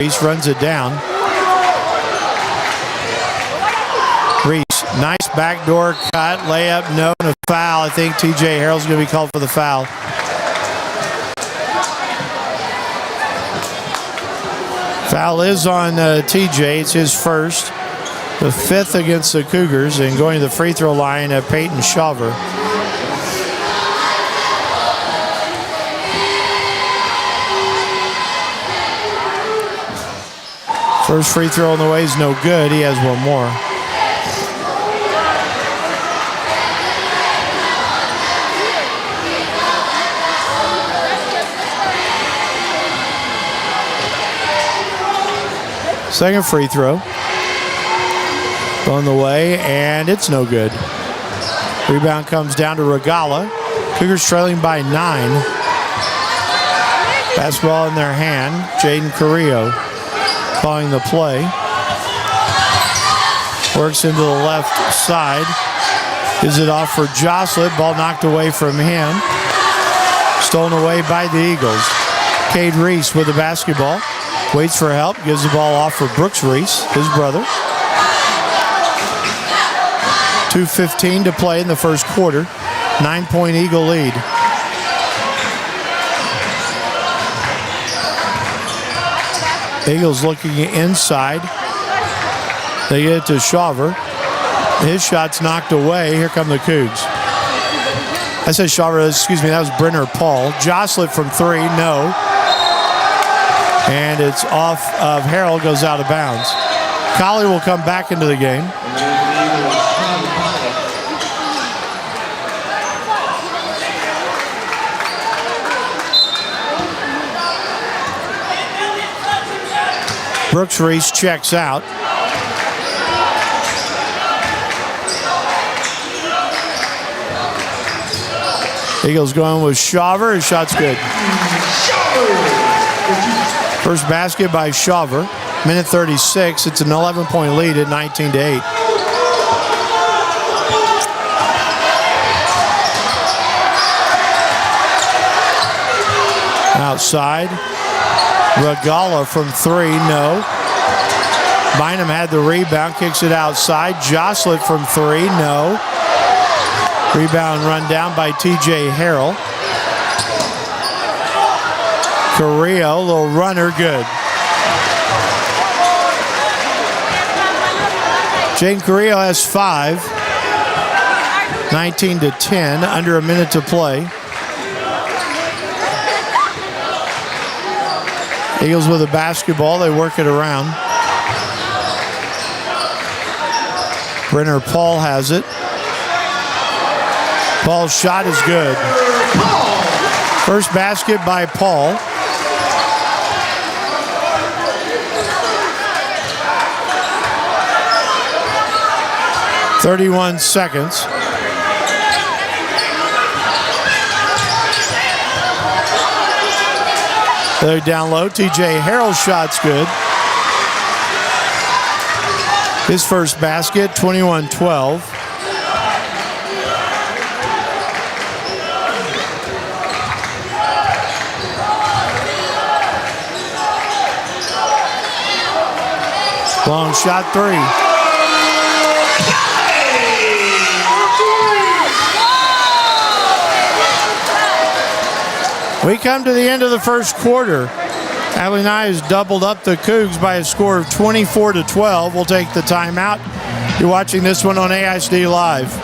Reese runs it down. Reese, nice backdoor cut, layup, no, and a foul. I think TJ Harrell's going to be called for the foul. Foul is on TJ. It's his first, the fifth against the Cougars, and going to the free throw line Peyton Shawver. First free throw on the way is no good. He has one more. Second free throw on the way, and it's no good. Rebound comes down to Regala. Cougars trailing by 9. Basketball in their hand. Jaden Carrillo calling the play. Works into the left side. Gives it off for Joslett. Ball knocked away from him. Stolen away by the Eagles. Cade Reese with the basketball. Waits for help. Gives the ball off for Brooks Reese, his brother. 2:15 to play in the first quarter. 9-point Eagle lead. Eagles looking inside. They get it to Shawver. His shot's knocked away. Here come the Cougs. I said Shawver, excuse me, that was Brenner Paul. Joslett from 3, no. And it's off of Harrell, goes out of bounds. Collie will come back into the game. Brooks Reese checks out. Eagles going with Shawver. His shot's good. First basket by Shawver. Minute 36. It's an 11-point lead at 19-8. Outside. Regala from 3, no. Bynum had the rebound, kicks it outside. Joslett from 3, no. Rebound run down by TJ Harrell. Carrillo, little runner, good. Jaden Carrillo has 5. 19-10, under a minute to play. Eagles with the basketball, they work it around. Brenner Paul has it. Paul's shot is good. First basket by Paul. .31 seconds. They're down low. TJ Harrell's shot's good. His first basket, 21-12. Long shot, 3. We come to the end of the first quarter. Abilene has doubled up the Cougs by a score of 24-12. We'll take the timeout. You're watching this one on AISD Live.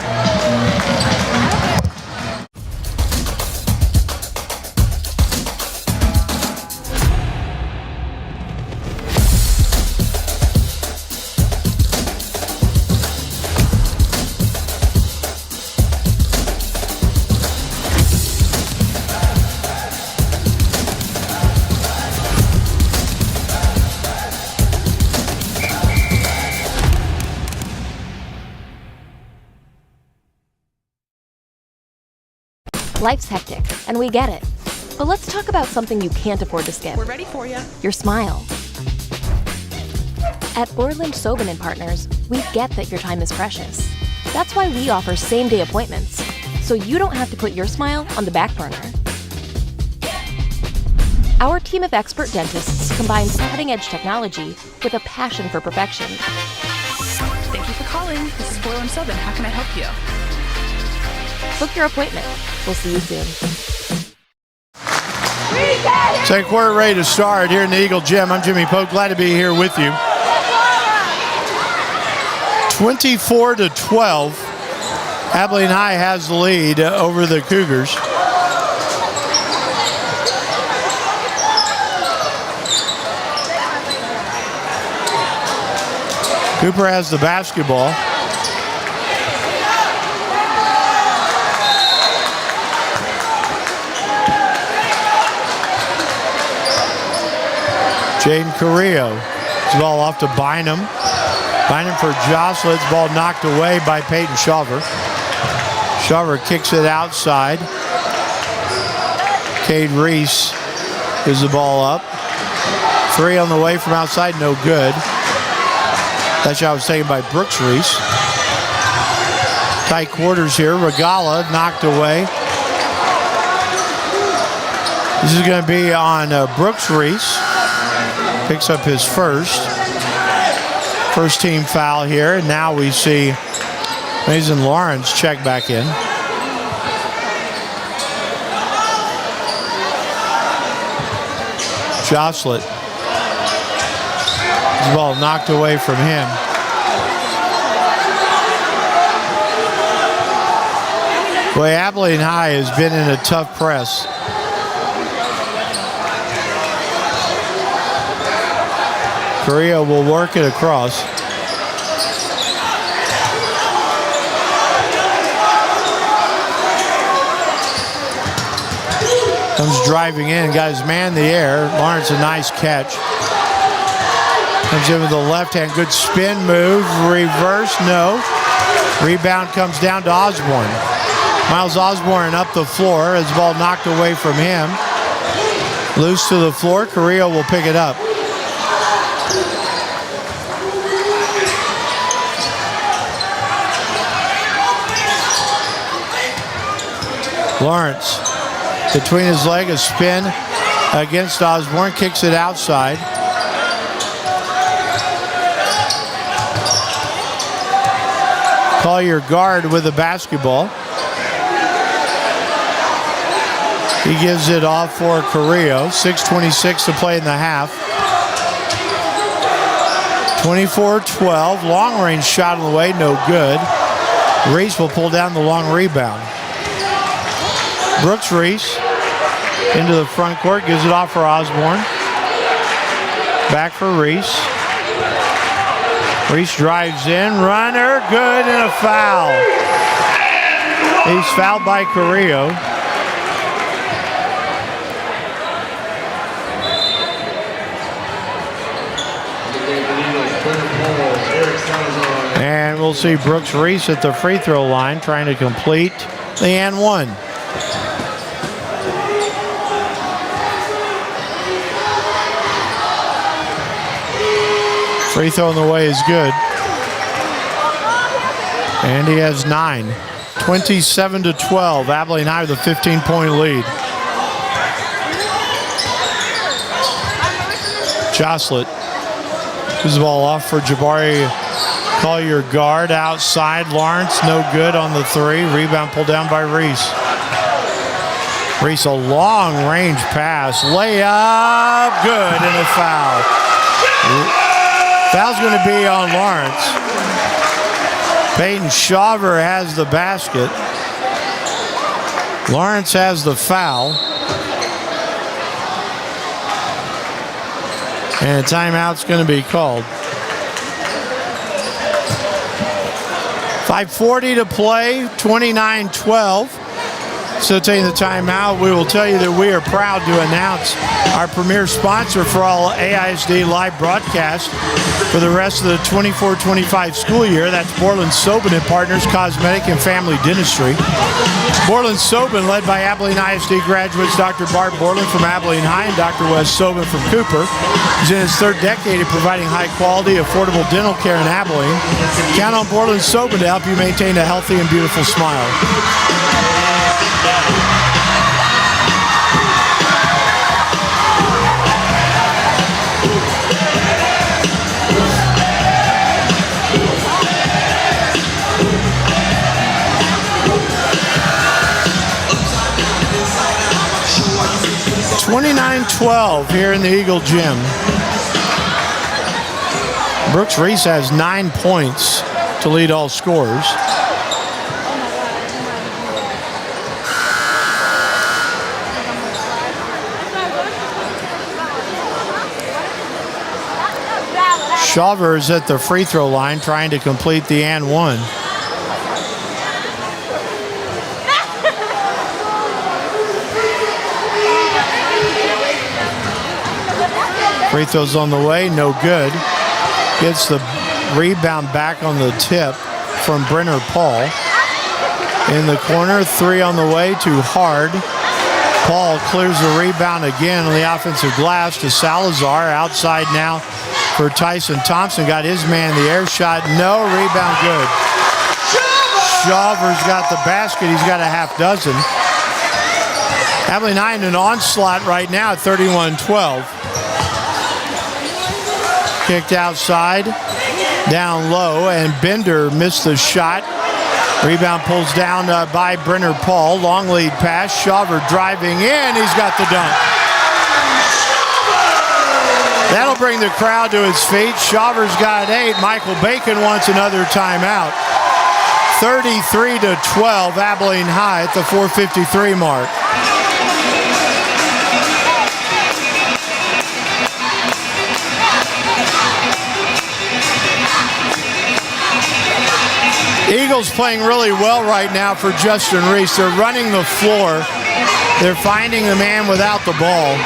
Life's hectic, and we get it. But let's talk about something you can't afford to skip. We're ready for you. Your smile. At Orland Sobin & Partners, we get that your time is precious. That's why we offer same-day appointments, so you don't have to put your smile on the back burner. Our team of expert dentists combines cutting-edge technology with a passion for perfection. Thank you for calling. This is 417. How can I help you? Book your appointment. We'll see you soon. Second quarter ready to start here in the Eagle Gym. I'm Jimmy Pope. Glad to be here with you. 24-12. Abilene High has the lead over the Cougars. Cooper has the basketball. Jaden Carrillo. This ball off to Bynum. Bynum for Jocelyn. This ball knocked away by Peyton Shaver. Shaver kicks it outside. Cade Reese gives the ball up. Three on the way from outside, no good. That shot was taken by Brooks Reese. Tight quarters here. Regala knocked away. This is going to be on Brooks Reese. Picks up his first team foul here. And now we see Mason Lawrence check back in. Jocelyn. This ball knocked away from him. Boy, Abilene High has been in a tough press. Correa will work it across. Comes driving in, got his man in the air. Lawrence, a nice catch. Comes in with the left hand, good spin move, reverse, no. Rebound comes down to Osborne. Miles Osborne up the floor as the ball knocked away from him. Loose to the floor, Carrillo will pick it up. Lawrence, between his leg, a spin against Osborne, kicks it outside. Collier guard with the basketball. He gives it off for Carrillo. 6:26 to play in the half. 24-12. Long range shot on the way, no good. Reese will pull down the long rebound. Brooks Reese into the front court, gives it off for Osborne. Back for Reese. Reese drives in, runner, good, and a foul. He's fouled by Carrillo. And we'll see Brooks Reese at the free throw line trying to complete the and one. Free throw in the way is good. And he has 9. 27-12. Abilene High with a 15-point lead. Jocelyn. Gives the ball off for Jabari Collier, guard outside. Lawrence, no good on the three. Rebound pulled down by Reese. Reese, a long range pass. Layup, good, and a foul. Foul's going to be on Lawrence. Peyton Shaver has the basket. Lawrence has the foul. And a timeout's going to be called. 5:40 to play, 29-12. So taking the timeout, we will tell you that we are proud to announce our premier sponsor for all AISD live broadcasts for the rest of the 24-25 school year. That's Borland Sobin and Partners Cosmetic and Family Dentistry. Borland Sobin, led by Abilene ISD graduates Dr. Bart Borland from Abilene High and Dr. Wes Sobin from Cooper. He's in his third decade of providing high-quality, affordable dental care in Abilene. Count on Borland Sobin to help you maintain a healthy and beautiful smile. 31-12 here in the Eagle Gym. Brooks Reese has 9 points to lead all scorers. Shawver is at the free throw line trying to complete the and one. Free throws on the way, no good. Gets the rebound back on the tip from Brenner Paul. In the corner, 3 on the way, too hard. Paul clears the rebound again on the offensive glass to Salazar. Outside now for Tyson Thompson. Got his man in the air shot. No, rebound good. Shawver's got the basket. He's got a half dozen. Abilene in an onslaught right now at 31-12. Kicked outside, down low, and Bender missed the shot. Rebound pulls down by Brenner Paul. Long lead pass. Shawver driving in. He's got the dunk. That'll bring the crowd to its feet. Shawver's got 8. Michael Bacon wants another timeout. 33-12, Abilene High at the 4:53 mark. Eagles playing really well right now for Justin Reese. They're running the floor. They're finding the man without the ball.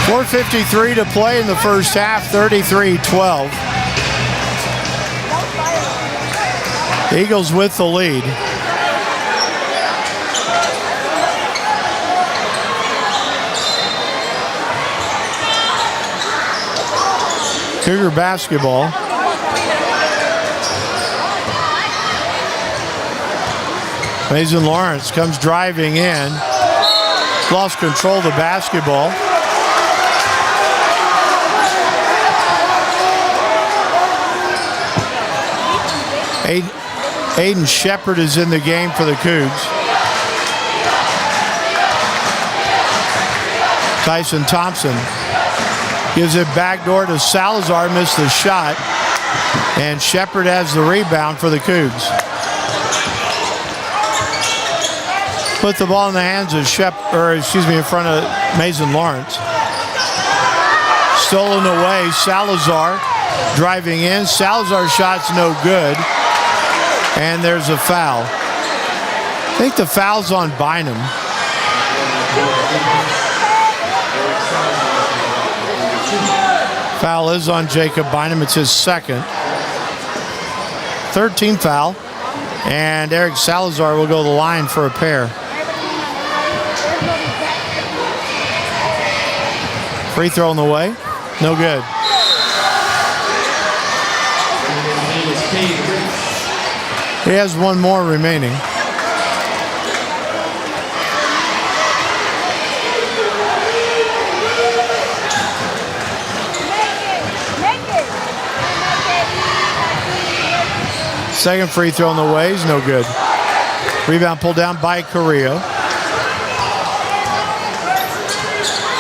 .453 to play in the first half, 33-12. Eagles with the lead. Cougar basketball. Mason Lawrence comes driving in. Lost control of the basketball. Aiden Shepard is in the game for the Cougs. Tyson Thompson gives it backdoor to Salazar, missed the shot. And Shepard has the rebound for the Cougs. Put the ball in the hands of in front of Mason Lawrence. Stolen away, Salazar driving in. Salazar's shot's no good. And there's a foul. I think the foul's on Bynum. Foul is on Jacob Bynum. It's his second. Third team foul. And Eric Salazar will go to the line for a pair. Free throw on the way. No good. He has one more remaining. Second free throw on the way is no good. Rebound pulled down by Carrillo.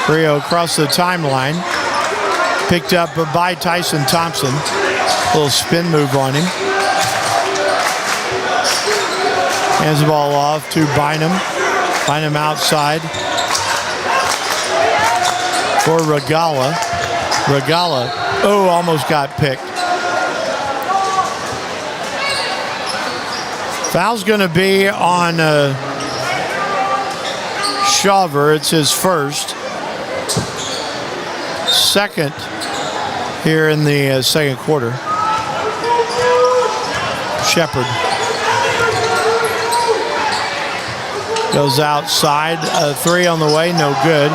Carrillo across the timeline. Picked up by Tyson Thompson. A little spin move on him. Hands the ball off to Bynum. Bynum outside for Regala. Regala, almost got picked. Foul's going to be on Shawver. It's his first. Second here in the second quarter. Shepard. Goes outside, 3 on the way, no good.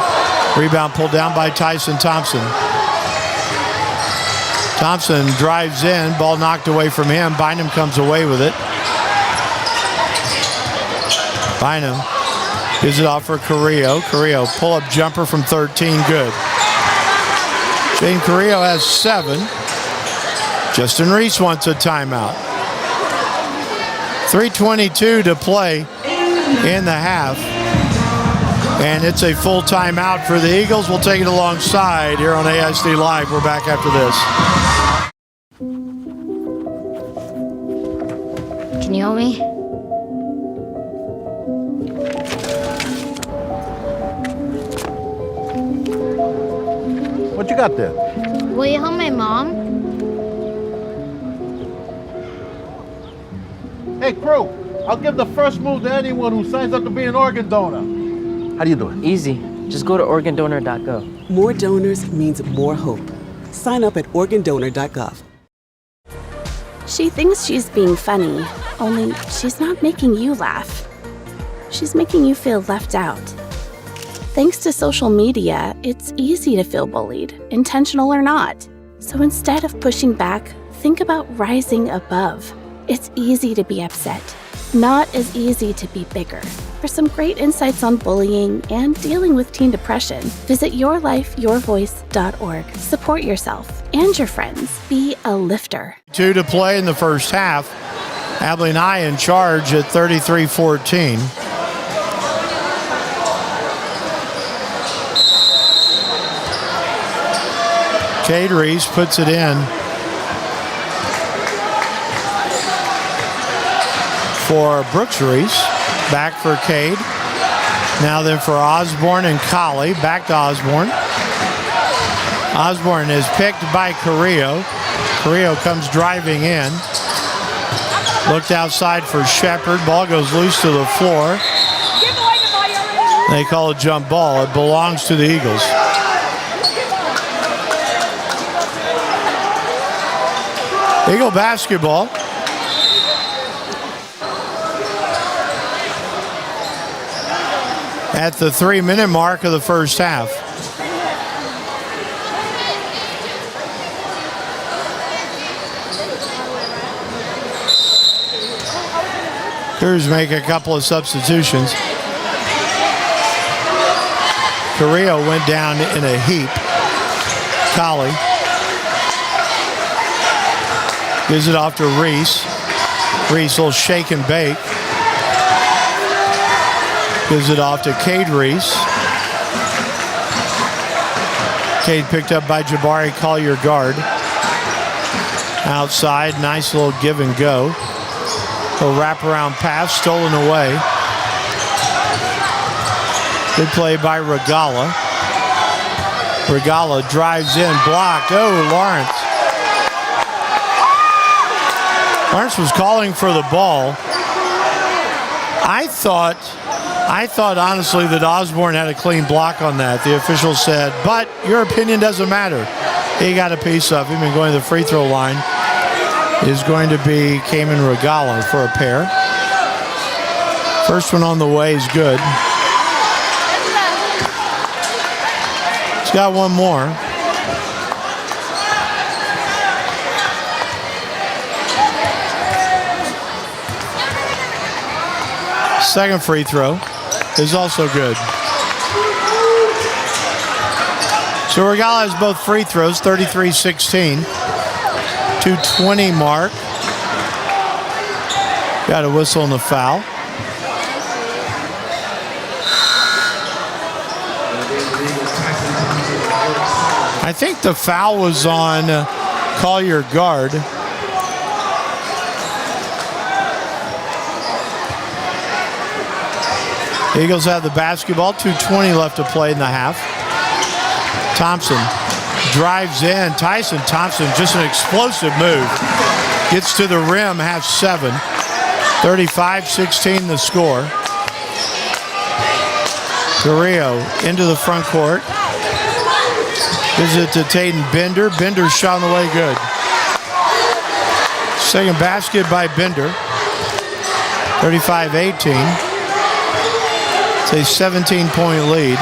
Rebound pulled down by Tyson Thompson. Thompson drives in, ball knocked away from him. Bynum comes away with it. Bynum gives it off for Carrillo. Carrillo, pull-up jumper from 13, good. Shane Carrillo has 7. Justin Reese wants a timeout. 3:22 to play in the half. And it's a full timeout for the Eagles. We'll take it alongside here on ASD Live. We're back after this. Can you help me? What you got there? Will you help my mom? Hey, crew, I'll give the first move to anyone who signs up to be an organ donor. How do you do it? Easy. Just go to organdonor.gov. More donors means more hope. Sign up at organdonor.gov. She thinks she's being funny, only she's not making you laugh. She's making you feel left out. Thanks to social media, it's easy to feel bullied, intentional or not. So instead of pushing back, think about rising above. It's easy to be upset, not as easy to be bigger. For some great insights on bullying and dealing with teen depression, visit yourlifeyourvoice.org. Support yourself and your friends. Be a lifter. 2 to play in the first half. Abilene in charge at 33-14. Cade Reese puts it in for Brooks Reese. Back for Cade. Now then for Osborne and Colley. Back to Osborne. Osborne is picked by Carrillo. Carrillo comes driving in. Looked outside for Shepard. Ball goes loose to the floor. They call it jump ball. It belongs to the Eagles. Eagle basketball. At the 3-minute mark of the first half. Cougars make a couple of substitutions. Carrillo went down in a heap. Colley gives it off to Reese. Reese will shake and bake. Gives it off to Cade Reese. Cade picked up by Jabari Collier guard. Outside, nice little give and go. A wraparound pass stolen away. Good play by Regala. Regala drives in, blocked. Oh, Lawrence. Lawrence was calling for the ball. I thought honestly that Osborne had a clean block on that. The official said, but your opinion doesn't matter. He got a piece of him, and going to the free throw line is going to be Cayman Regala for a pair. First one on the way is good. He's got one more. Second free throw is also good. So Regala has both free throws, 33-16. 2:20 mark. Got a whistle and a foul. I think the foul was on Collier guard. Eagles have the basketball. 2:20 left to play in the half. Thompson drives in. Tyson Thompson, just an explosive move. Gets to the rim, has 7. 35-16 the score. Carrillo into the front court. Gives it to Taden Bender. Bender's shot on the way, good. Second basket by Bender. 35-18. It's a 17-point lead.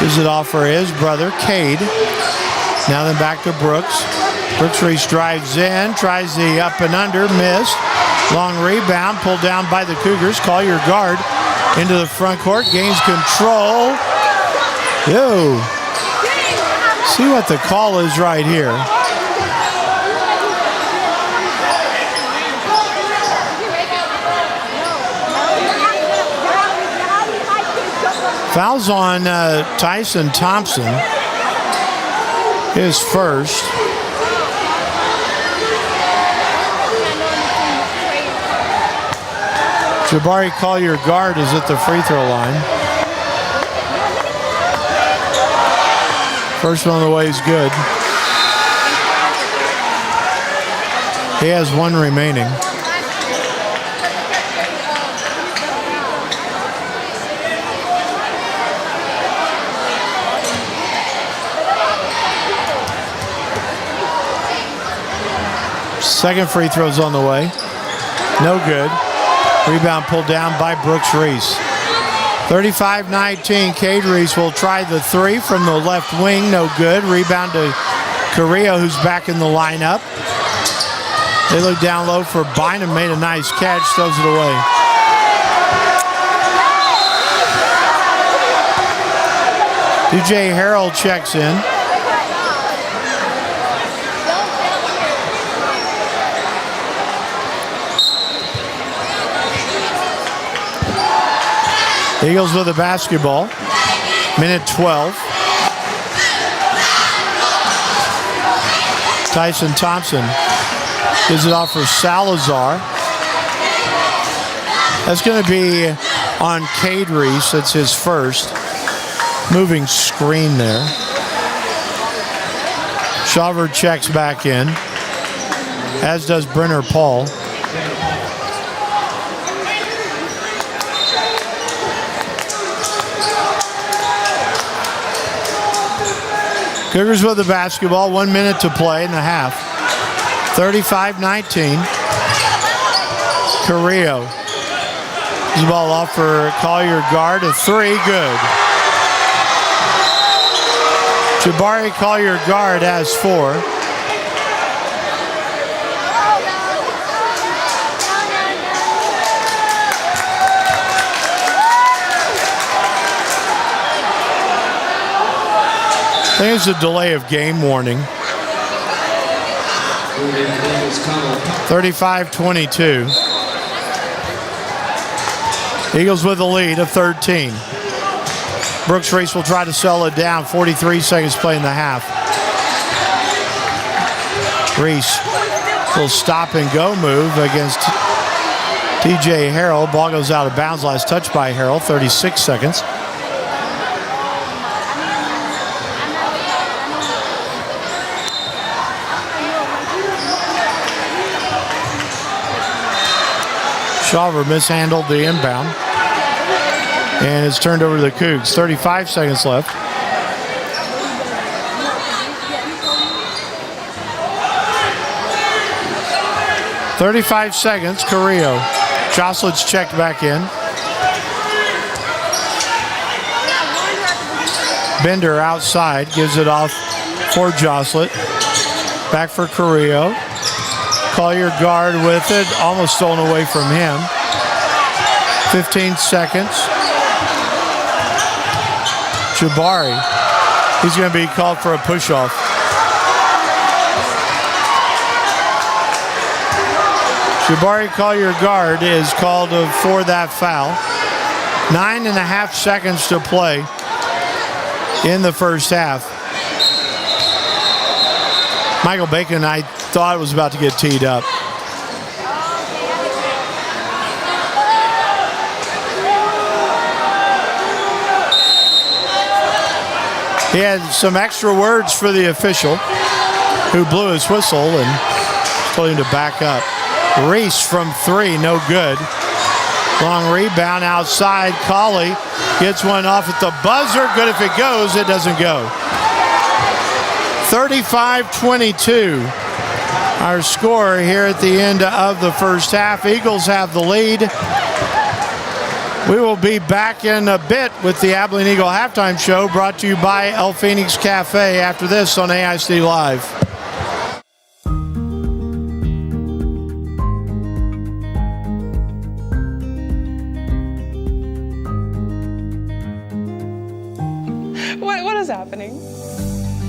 Gives it off for his brother, Cade. Now then back to Brooks. Brooks Reese drives in, tries the up and under, missed. Long rebound, pulled down by the Cougars. Collier guard into the front court, gains control. Yo, see what the call is right here. Fouls on Tyson Thompson. His first. Jabari Collier guard is at the free throw line. First one on the way is good. He has one remaining. Second free throw's on the way. No good. Rebound pulled down by Brooks Reese. 35-19. Cade Reese will try the three from the left wing. No good. Rebound to Carrillo, who's back in the lineup. They look down low for Bynum. Made a nice catch. Throws it away. DJ Harrell checks in. Eagles with the basketball. Minute 12. Tyson Thompson gives it off for Salazar. That's going to be on Cade Reese. That's his first. Moving screen there. Shawver checks back in, as does Brenner Paul. Cougars with the basketball, 1 minute to play in the half. 35-19. Carrillo. The ball off for Collier guard, a three, good. Jabari Collier guard has four. I think it's a delay of game warning. 35-22. Eagles with the lead of 13. Brooks Reese will try to sell it down. 43 seconds play in the half. Reese will stop and go move against TJ Harrell. Ball goes out of bounds. Last touch by Harrell. 36 seconds. Shawver mishandled the inbound. And it's turned over to the Cougs. 35 seconds left. Carrillo. Jocelyn's checked back in. Bender outside. Gives it off for Jocelyn. Back for Carrillo. Collier guard with it. Almost stolen away from him. 15 seconds. Jabari. He's going to be called for a push-off. Jabari Collier guard is called for that foul. 9.5 seconds to play in the first half. Michael Bacon, I thought it was about to get teed up. He had some extra words for the official, who blew his whistle and told him to back up. Reese from three, no good. Long rebound outside. Colley gets one off at the buzzer. Good if it goes. It doesn't go. 35-22. Our score here at the end of the first half. Eagles have the lead. We will be back in a bit with the Abilene Eagle halftime show, brought to you by El Phoenix Cafe after this on AIC Live. What is happening?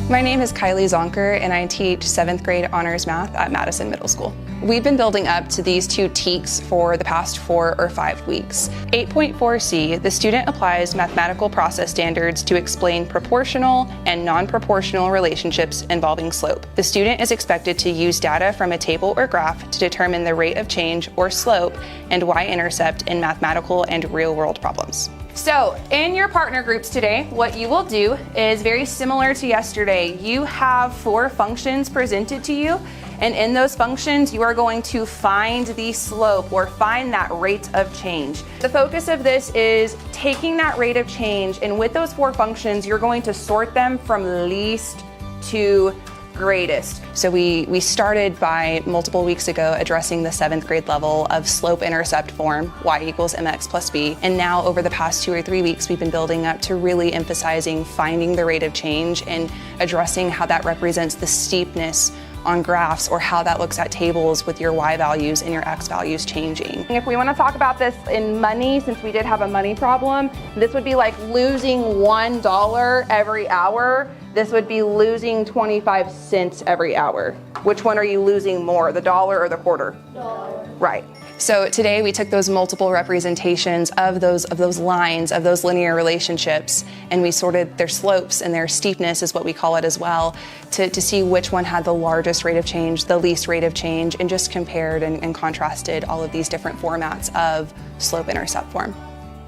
My name is Kylie Zonker, and I teach 7th grade honors math at Madison Middle School. We've been building up to these 2 TEKs for the past 4 or 5 weeks. 8.4C, the student applies mathematical process standards to explain proportional and non-proportional relationships involving slope. The student is expected to use data from a table or graph to determine the rate of change or slope and y-intercept in mathematical and real-world problems. So, in your partner groups today, what you will do is very similar to yesterday. You have 4 functions presented to you, and in those functions, you are going to find the slope or find that rate of change. The focus of this is taking that rate of change, and with those 4 functions, you're going to sort them from least to greatest. So we started by multiple weeks ago addressing the 7th grade level of slope-intercept form, y equals mx plus b. And now over the past 2 or 3 weeks, we've been building up to really emphasizing finding the rate of change and addressing how that represents the steepness on graphs, or how that looks at tables with your y values and your x values changing. If we want to talk about this in money, since we did have a money problem, this would be like losing $1 every hour. This would be losing 25 cents every hour. Which one are you losing more, the dollar or the quarter? Dollar. Right. So today we took those multiple representations of those lines, of those linear relationships, and we sorted their slopes and their steepness is what we call it as well, to see which one had the largest rate of change, the least rate of change, and just compared and contrasted all of these different formats of slope-intercept form.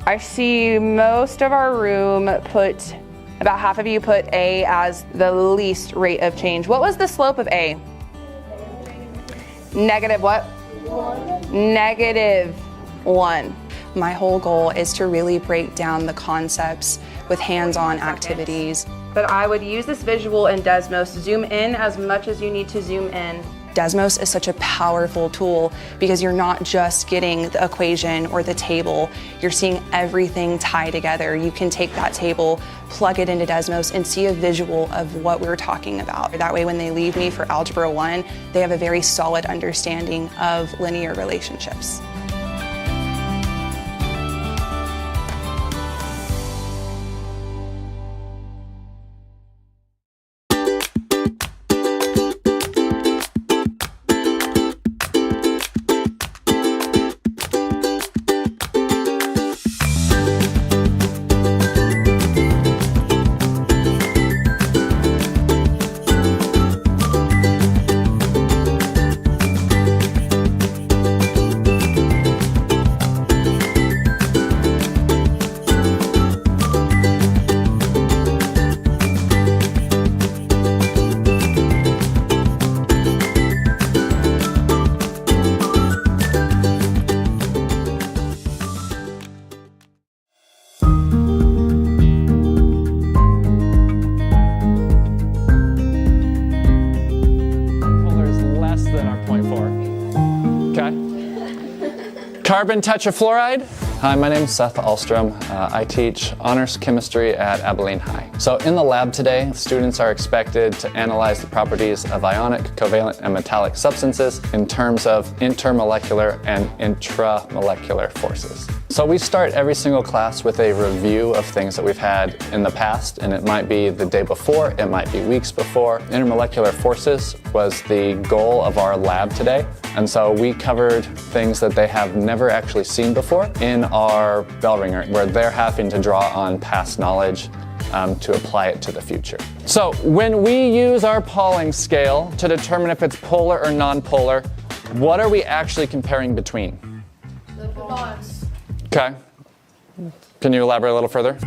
I see most of our room put, about half of you put A as the least rate of change. What was the slope of A? Negative what? -1. My whole goal is to really break down the concepts with hands-on activities. But I would use this visual in Desmos. Zoom in as much as you need to zoom in. Desmos is such a powerful tool because you're not just getting the equation or the table, you're seeing everything tie together. You can take that table, plug it into Desmos, and see a visual of what we're talking about. That way when they leave me for Algebra 1, they have a very solid understanding of linear relationships. Carbon tetrafluoride. Hi, my name is Seth Ahlstrom. I teach honors chemistry at Abilene High. So in the lab today, students are expected to analyze the properties of ionic, covalent, and metallic substances in terms of intermolecular and intramolecular forces. So we start every single class with a review of things that we've had in the past, and it might be the day before, it might be weeks before. Intermolecular forces was the goal of our lab today, and so we covered things that they have never actually seen before in our bell ringer, where they're having to draw on past knowledge to apply it to the future. So when we use our Pauling scale to determine if it's polar or non-polar, what are we actually comparing between? The bonds. Okay. Can you elaborate a little further?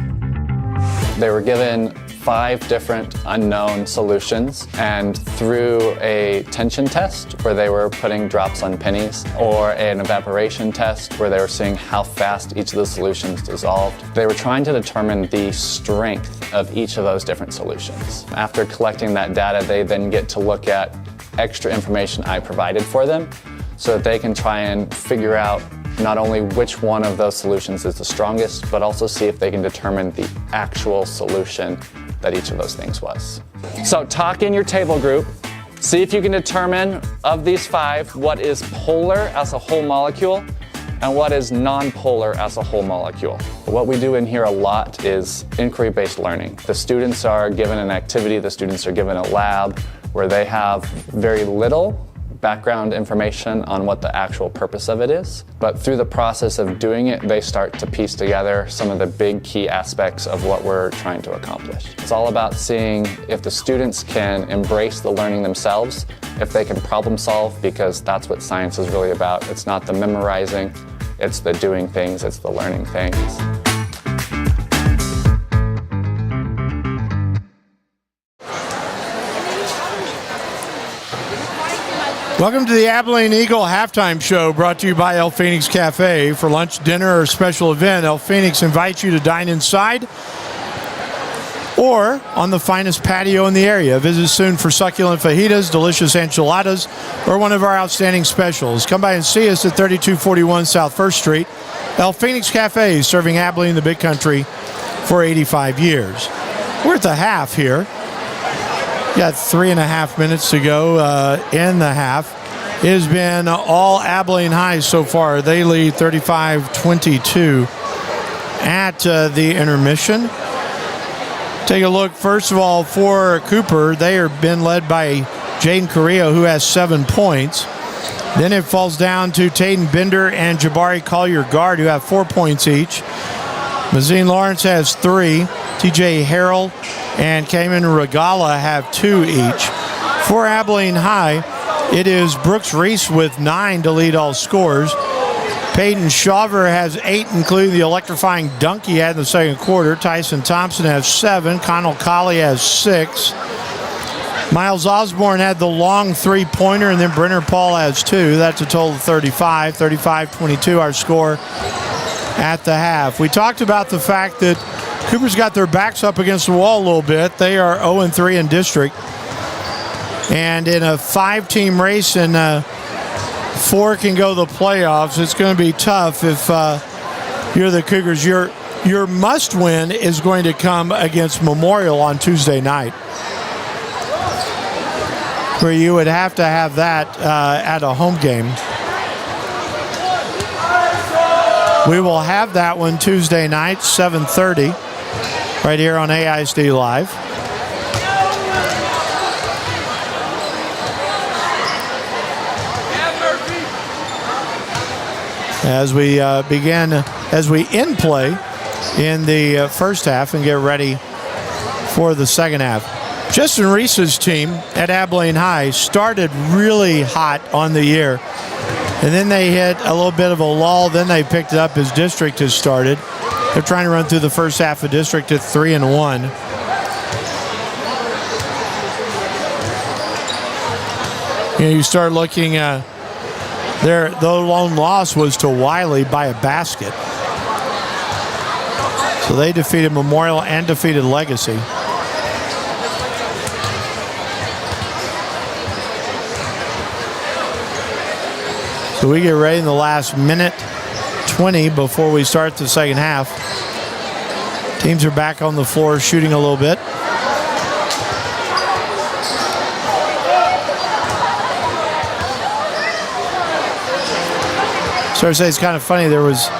They were given 5 different unknown solutions, and through a tension test where they were putting drops on pennies, or an evaporation test where they were seeing how fast each of the solutions dissolved, they were trying to determine the strength of each of those different solutions. After collecting that data, they then get to look at extra information I provided for them so that they can try and figure out not only which one of those solutions is the strongest, but also see if they can determine the actual solution that each of those things was. So talk in your table group. See if you can determine of these 5 what is polar as a whole molecule and what is non-polar as a whole molecule. What we do in here a lot is inquiry-based learning. The students are given an activity, the students are given a lab where they have very little background information on what the actual purpose of it is. But through the process of doing it, they start to piece together some of the big key aspects of what we're trying to accomplish. It's all about seeing if the students can embrace the learning themselves, if they can problem solve, because that's what science is really about. It's not the memorizing, it's the doing things, it's the learning things. Welcome to the Abilene Eagle halftime show, brought to you by El Phoenix Cafe. For lunch, dinner, or special event, El Phoenix invites you to dine inside or on the finest patio in the area. Visit soon for succulent fajitas, delicious enchiladas, or one of our outstanding specials. Come by and see us at 3241 South 1st Street. El Phoenix Cafe, serving Abilene in the Big Country for 85 years. We're at the half here. Got 3.5 minutes to go in the half. It has been all Abilene High so far. They lead 35-22 at the intermission. Take a look, first of all, for Cooper. They are been led by Jaden Correa, who has 7 points. Then it falls down to Taden Bender and Jabari Collier-Guard, who have 4 points each. Mazine Lawrence has 3. TJ Harrell and Cayman Regala have 2 each. For Abilene High, it is Brooks Reese with 9 to lead all scorers. Peyton Shawver has 8, including the electrifying dunk he had in the second quarter. Tyson Thompson has 7. Connell Colley has 6. Miles Osborne had the long 3-pointer, and then Brenner Paul has 2. That's a total of 35. 35-22, our score at the half. We talked about the fact that Cooper's got their backs up against the wall a little bit. They are 0-3 in district. And in a 5-team race and 4 can go to the playoffs, it's going to be tough if you're the Cougars. Your must-win is going to come against Memorial on Tuesday night, where you would have to have that at a home game. We will have that one Tuesday night, 7:30. Right here on AISD Live. As we end play in the first half and get ready for the second half. Justin Reese's team at Abilene High started really hot on the year, and then they hit a little bit of a lull. Then they picked it up as district has started. They're trying to run through the first half of district at 3-1. You start looking, their lone loss was to Wiley by a basket. So they defeated Memorial and defeated Legacy. So we get ready in the last minute 20 before we start the second half. Teams are back on the floor shooting a little bit. So I say it's kind of funny there was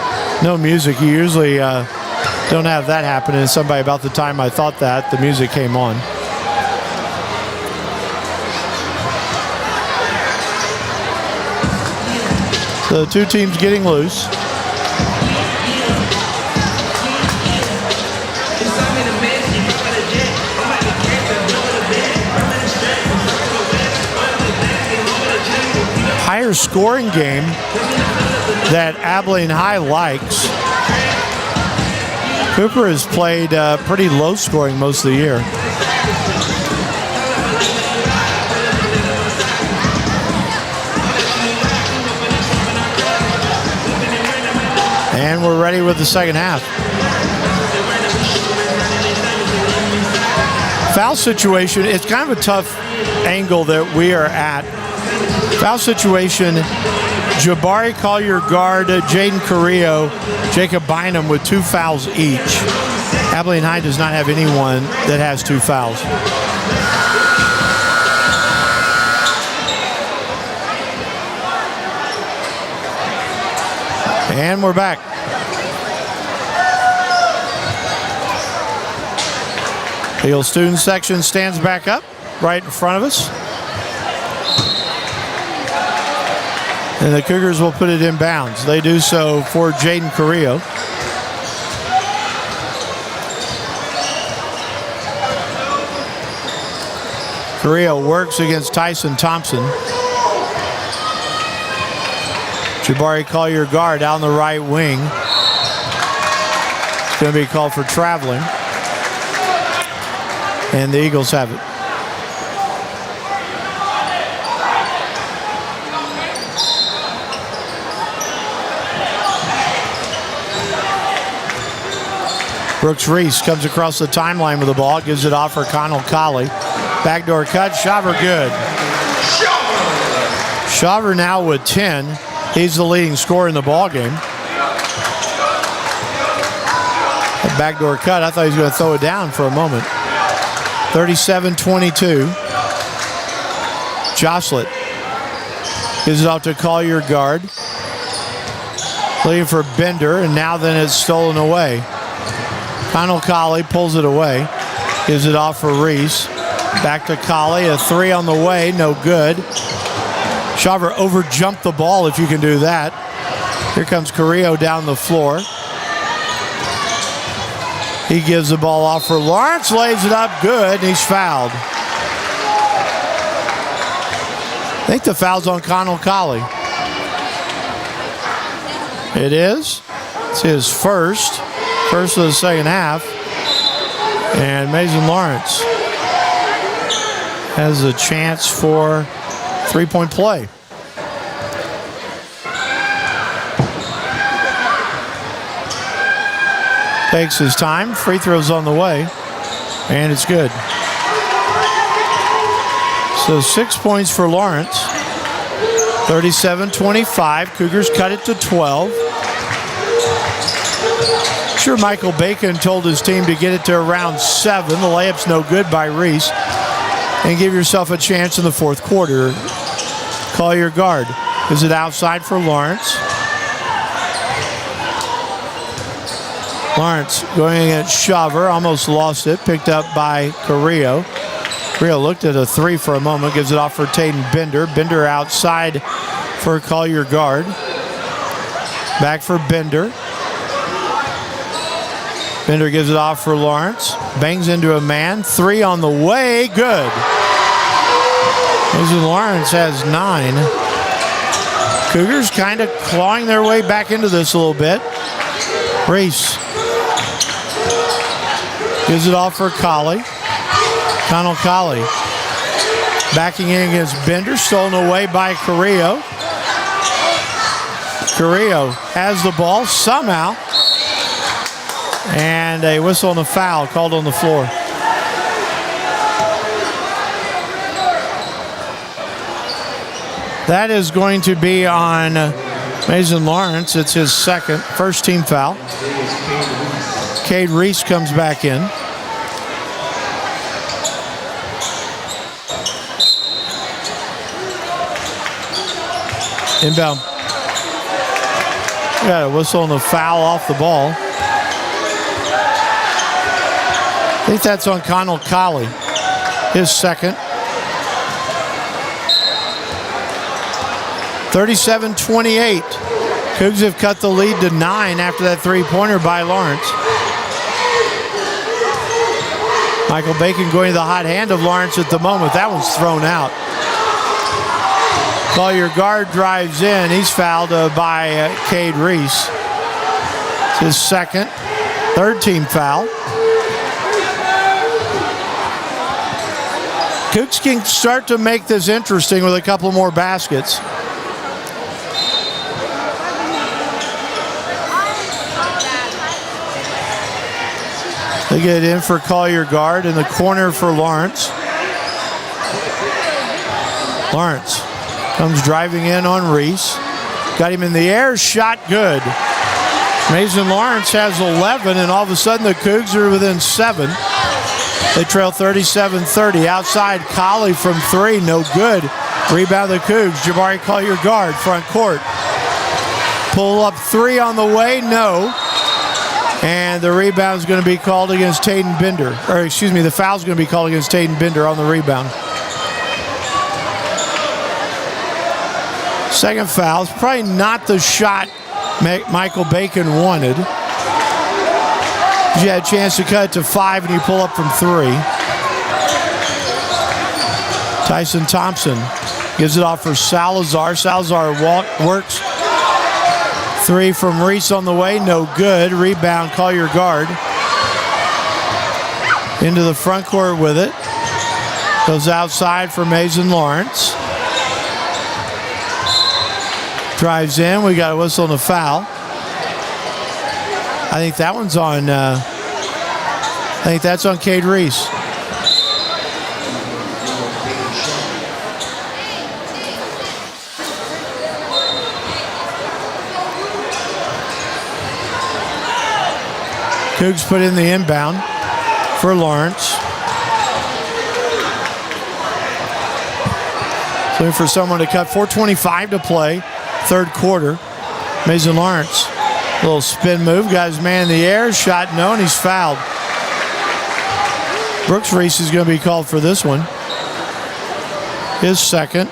no music. You usually don't have that happen, and somebody about the time I thought that, the music came on. So the two teams getting loose. Higher scoring game that Abilene High likes. Cooper has played pretty low scoring most of the year. And we're ready with the second half. Foul situation, it's kind of a tough angle that we are at. Foul situation Jabari Collier guard, Jaden Carrillo, Jacob Bynum with 2 fouls each. Abilene High does not have anyone that has 2 fouls. And we're back. The Eagle student section stands back up right in front of us. And the Cougars will put it in bounds. They do so for Jaden Carrillo. Carrillo works against Tyson Thompson. Jabari Collier guard down the right wing. It's going to be called for traveling. And the Eagles have it. Brooks Reese comes across the timeline with the ball, gives it off for Connell Colley. Backdoor cut, Shaver good. Shaver now with 10. He's the leading scorer in the ball game. That backdoor cut, I thought he was going to throw it down for a moment. 37-22. Joslett gives it off to Collier guard. Looking for Bender, and now then it's stolen away. Connell Colley pulls it away. Gives it off for Reese. Back to Colley, a 3 on the way, no good. Shaver overjumped the ball, if you can do that. Here comes Carrillo down the floor. He gives the ball off for Lawrence, lays it up good, and he's fouled. I think the foul's on Connell Colley. It is. It's his first of the second half. And Mason Lawrence has a chance for 3-point play. Takes his time. Free throw's on the way. And it's good. So 6 points for Lawrence. 37-25. Cougars cut it to 12. Sure, Michael Bacon told his team to get it to around 7. The layup's no good by Reese. And give yourself a chance in the fourth quarter. Collier guard. Is it outside for Lawrence? Lawrence going against Shaver. Almost lost it. Picked up by Carrillo. Carrillo looked at a 3 for a moment. Gives it off for Taden Bender. Bender outside for Collier guard. Back for Bender. Bender gives it off for Lawrence. Bangs into a man. 3 on the way. Good. Mason Lawrence has 9. Cougars kind of clawing their way back into this a little bit. Reese gives it off for Colley. Connell Colley backing in against Bender. Stolen away by Carrillo. Carrillo has the ball somehow. And a whistle and a foul called on the floor. That is going to be on Mason Lawrence. It's his first team foul. Cade Reese comes back in. Inbound. Got a whistle and a foul off the ball. I think that's on Connell Colley, his second. 37-28. Cougs have cut the lead to 9 after that 3-pointer by Lawrence. Michael Bacon going to the hot hand of Lawrence at the moment. That one's thrown out. Collier guard drives in. He's fouled by Cade Reese. It's his second, third team foul. Cougs can start to make this interesting with a couple more baskets. They get in for Collier guard in the corner for Lawrence. Lawrence comes driving in on Reese. Got him in the air, shot good. Mason Lawrence has 11, and all of a sudden the Cougs are within 7. They trail 37-30. Outside, Colley from 3, no good. Rebound the Cougs. Jabari Collier guard, front court. Pull up 3 on the way, no. And the rebound is going to be called against Taden Bender. Or excuse me, the foul is going to be called against Taden Bender on the rebound. Second foul. It's probably not the shot Michael Bacon wanted. You had a chance to cut it to 5 and you pull up from 3. Tyson Thompson gives it off for Salazar. Salazar works. 3 from Reese on the way, no good. Rebound, Collier guard. Into the front court with it. Goes outside for Mason Lawrence. Drives in, we got a whistle and a foul. I think that one's on, I think that's on Cade Reese. Cougs put in the inbound for Lawrence. Looking for someone to cut. 4:25 to play, third quarter. Mason Lawrence, little spin move, got his man in the air, shot no, and he's fouled. Brooks Reese is going to be called for this one. His second.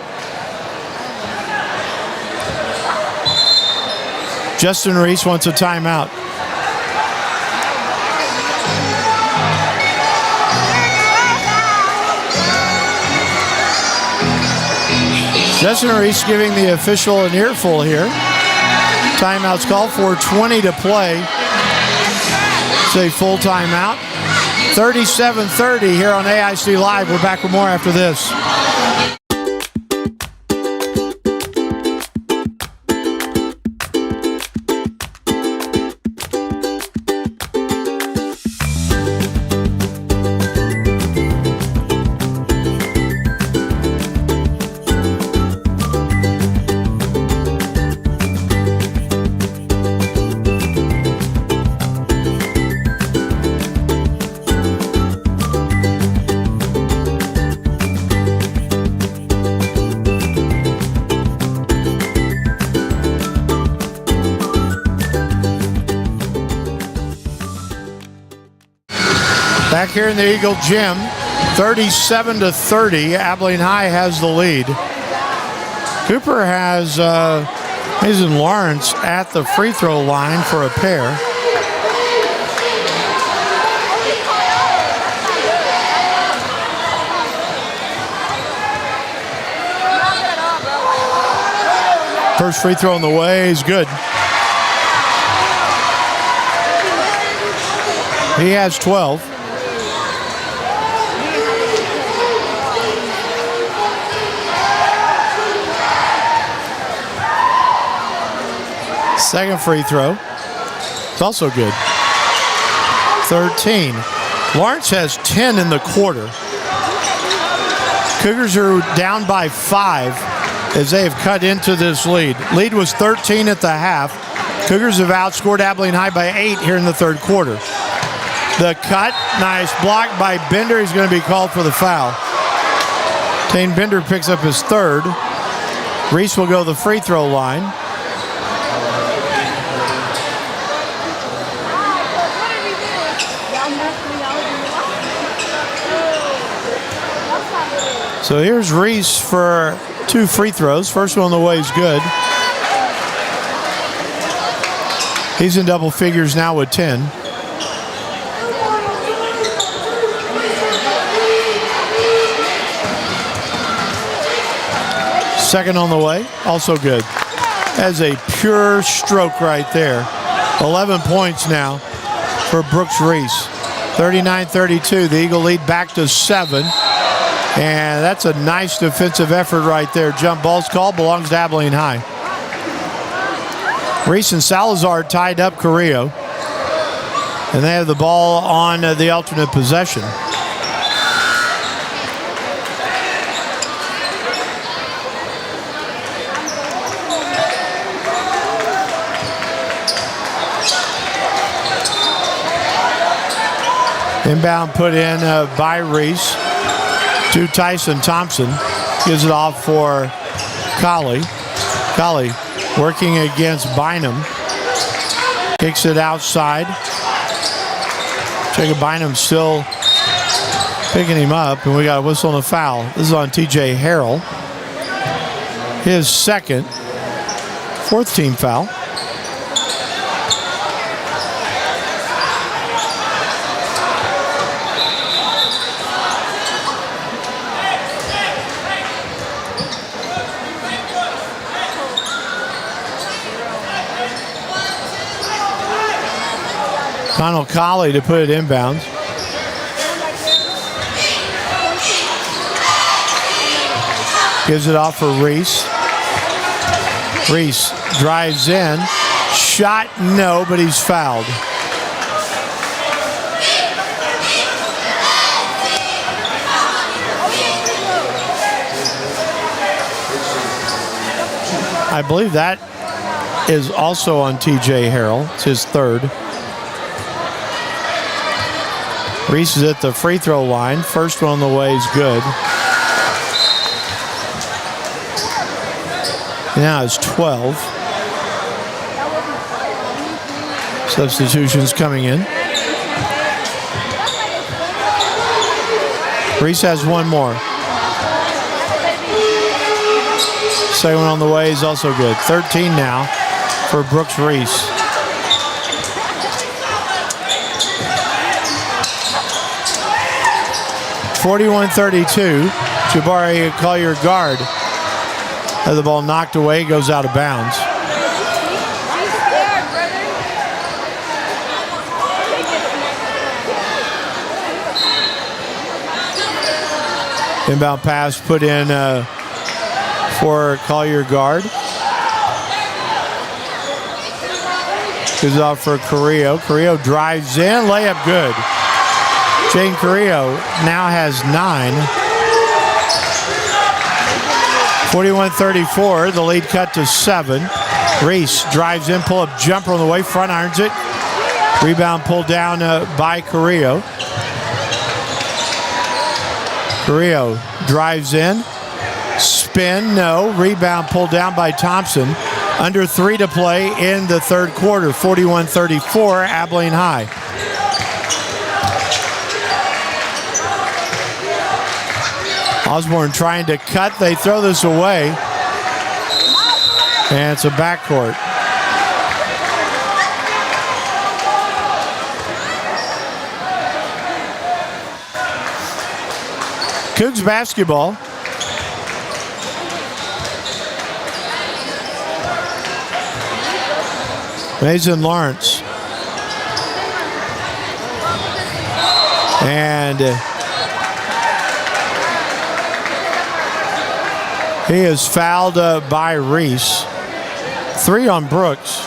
Justin Reese wants a timeout. Justin Reese giving the official an earful here. Timeout's called, 4:20 to play. It's a full timeout. 37-30 here on AIC Live. We're back with more after this. Back here in the Eagle Gym, 37-30, Abilene High has the lead. Cooper has Mason Lawrence at the free throw line for a pair. First free throw on the way is good. He has 12. Second free throw. It's also good. 13. Lawrence has 10 in the quarter. Cougars are down by 5 as they have cut into this lead. Lead was 13 at the half. Cougars have outscored Abilene High by 8 here in the third quarter. The cut, nice block by Bender. He's going to be called for the foul. Tane Bender picks up his third. Reese will go to the free throw line. So here's Reese for 2 free throws. First one on the way is good. He's in double figures now with 10. Second on the way, also good. That's a pure stroke right there. 11 points now for Brooks Reese. 39-32, the Eagle lead back to 7. And that's a nice defensive effort right there. Jump ball's called, belongs to Abilene High. Reese and Salazar tied up Carrillo. And they have the ball on the alternate possession. Inbound put in by Reese to Tyson Thompson. Gives it off for Colley. Colley working against Bynum. Kicks it outside. Jacob Bynum still picking him up, and we got a whistle and a foul. This is on TJ Harrell. His second, fourth team foul. Connell Colley to put it inbounds. Gives it off for Reese. Reese drives in. Shot, no, but he's fouled. I believe that is also on TJ Harrell. It's his third. Reese is at the free throw line. First one on the way is good. Now it's 12. Substitutions coming in. Reese has one more. Second one on the way is also good. 13 now for Brooks Reese. (41-32). Jabari Collier guard. Had the ball knocked away, goes out of bounds. Inbound pass put in for Collier guard. Goes off for Carrillo. Carrillo drives in, layup good. Jane Carrillo now has 9. 41-34, the lead cut to 7. Reese drives in, pull-up jumper on the way, front irons it. Rebound pulled down by Carrillo. Carrillo drives in, spin, no. Rebound pulled down by Thompson. Under 3 to play in the third quarter. 41-34, Abilene High. Osborne trying to cut. They throw this away. And it's a backcourt. Cougs basketball. Mason Lawrence. And he is fouled by Reese. 3 on Brooks.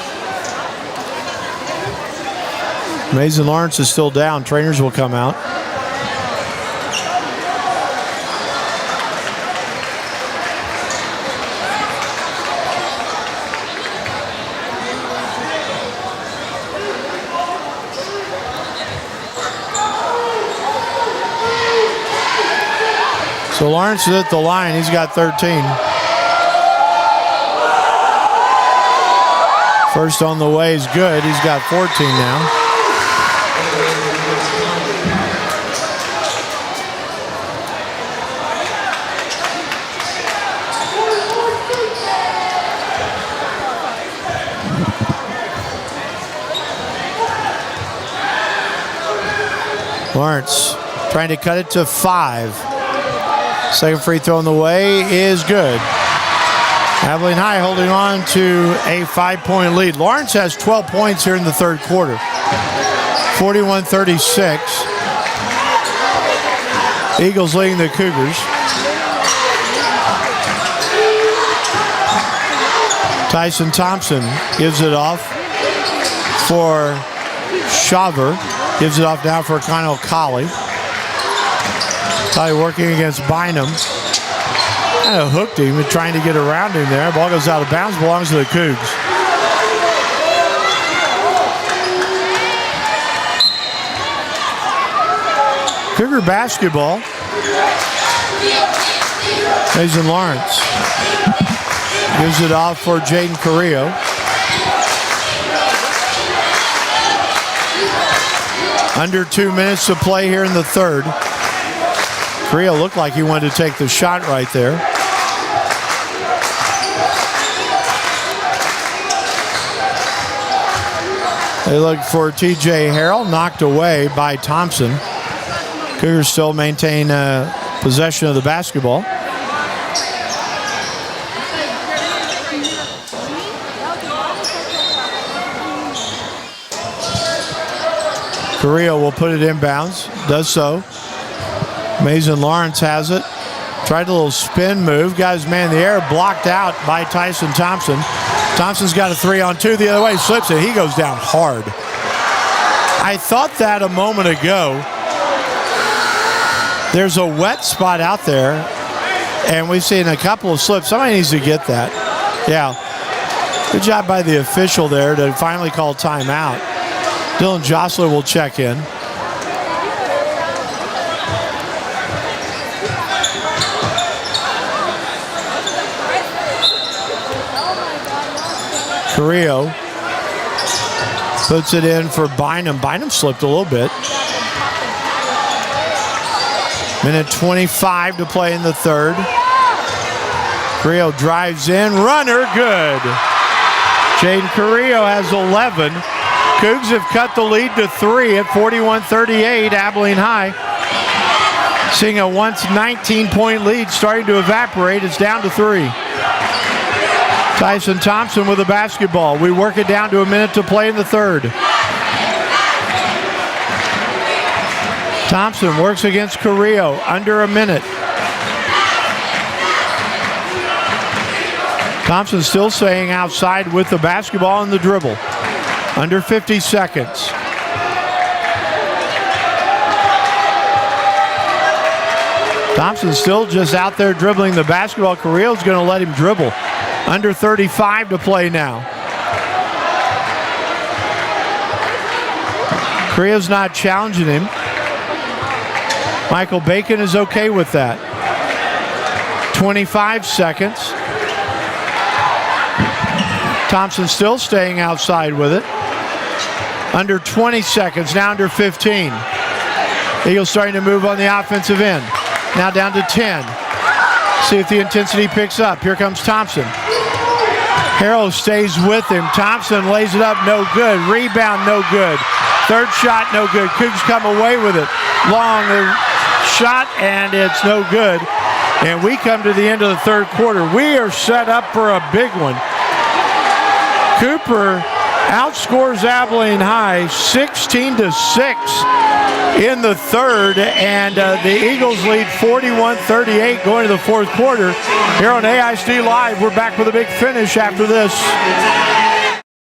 Mason Lawrence is still down. Trainers will come out. So Lawrence is at the line. He's got 13. First on the way is good. He's got 14 now. Lawrence trying to cut it to 5. Second free throw on the way is good. Abilene High holding on to a 5-point lead. Lawrence has 12 points here in the third quarter. 41-36. Eagles leading the Cougars. Tyson Thompson gives it off for Shaver. Gives it off now for Connell Colley. Colley working against Bynum. Kind of hooked him, trying to get around him there. Ball goes out of bounds, belongs to the Cougs. Cougar basketball. Mason Lawrence gives it off for Jaden Carrillo. Under 2 minutes to play here in the third. Carrillo looked like he wanted to take the shot right there. They look for TJ Harrell, knocked away by Thompson. Cougars still maintain possession of the basketball. Carrillo will put it inbounds, does so. Mason Lawrence has it. Tried a little spin move, got his man in the air, blocked out by Tyson Thompson. Thompson's got a 3-on-2 the other way, slips it, he goes down hard. I thought that a moment ago. There's a wet spot out there, and we've seen a couple of slips. Somebody needs to get that. Yeah, good job by the official there to finally call timeout. Dylan Jostler will check in. Carrillo puts it in for Bynum. Bynum slipped a little bit. Minute 25 to play in the third. Carrillo drives in, runner, good. Jaden Carrillo has 11. Cougs have cut the lead to 3 at 41-38, Abilene High. Seeing a once 19-point lead starting to evaporate, it's down to 3. Tyson Thompson with the basketball. We work it down to a minute to play in the third. Thompson works against Carrillo, under a minute. Thompson still staying outside with the basketball and the dribble. Under 50 seconds. Thompson still just out there dribbling the basketball. Carrillo's going to let him dribble. Under 35 to play now. Carrillo's not challenging him. Michael Bacon is okay with that. 25 seconds. Thompson still staying outside with it. Under 20 seconds, now under 15. Eagles starting to move on the offensive end. Now down to 10. See if the intensity picks up. Here comes Thompson. Harrell stays with him. Thompson lays it up, no good. Rebound, no good. Third shot, no good. Cougs come away with it. Long shot, and it's no good. And we come to the end of the third quarter. We are set up for a big one. Cooper outscores Abilene High 16-6 in the third, and the Eagles lead 41-38 going to the fourth quarter. Here on AISD Live, we're back with a big finish after this.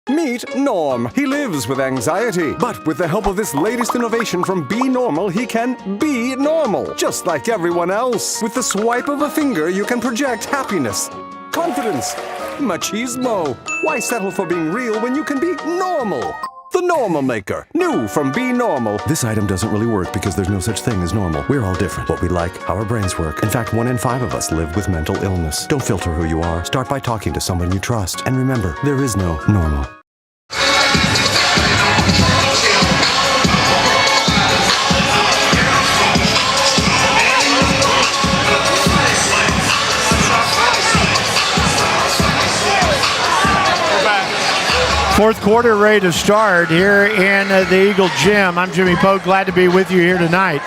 Meet Norm. He lives with anxiety, but with the help of this latest innovation from Be Normal, he can be normal, just like everyone else. With the swipe of a finger, you can project happiness, confidence, machismo. Why settle for being real when you can be normal? The Normal Maker. New from Be Normal. This item doesn't really work because there's no such thing as normal. We're all different. What we like, how our brains work. In fact, 1 in 5 of us live with mental illness. Don't filter who you are. Start by talking to someone you trust. And remember, there is no normal. Fourth quarter ready to start here in the Eagle Gym. I'm Jimmy Pogue, glad to be with you here tonight.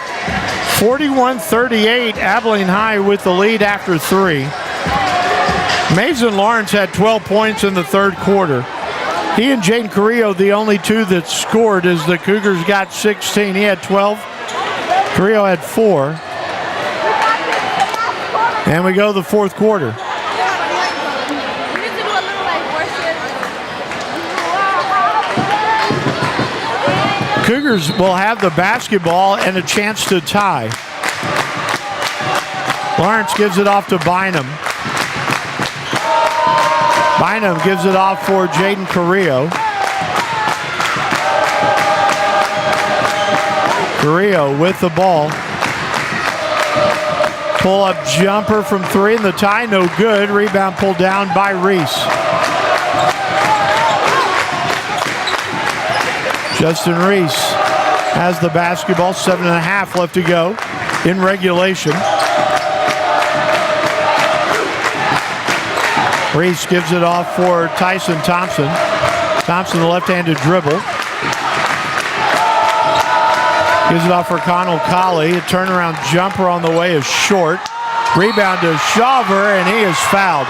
41-38, Abilene High with the lead after 3. Mason Lawrence had 12 points in the third quarter. He and Jaden Carrillo, the only two that scored, as the Cougars got 16. He had 12. Carrillo had 4. And we go to the fourth quarter. Cougars will have the basketball and a chance to tie. Lawrence gives it off to Bynum. Bynum gives it off for Jaden Carrillo. Carrillo with the ball. Pull-up jumper from 3 and the tie, no good. Rebound pulled down by Reese. Justin Reese has the basketball, 7.5 left to go in regulation. Reese gives it off for Tyson Thompson. Thompson, the left-handed dribble. Gives it off for Connell Colley. A turnaround jumper on the way is short. Rebound to Shawver, and he is fouled.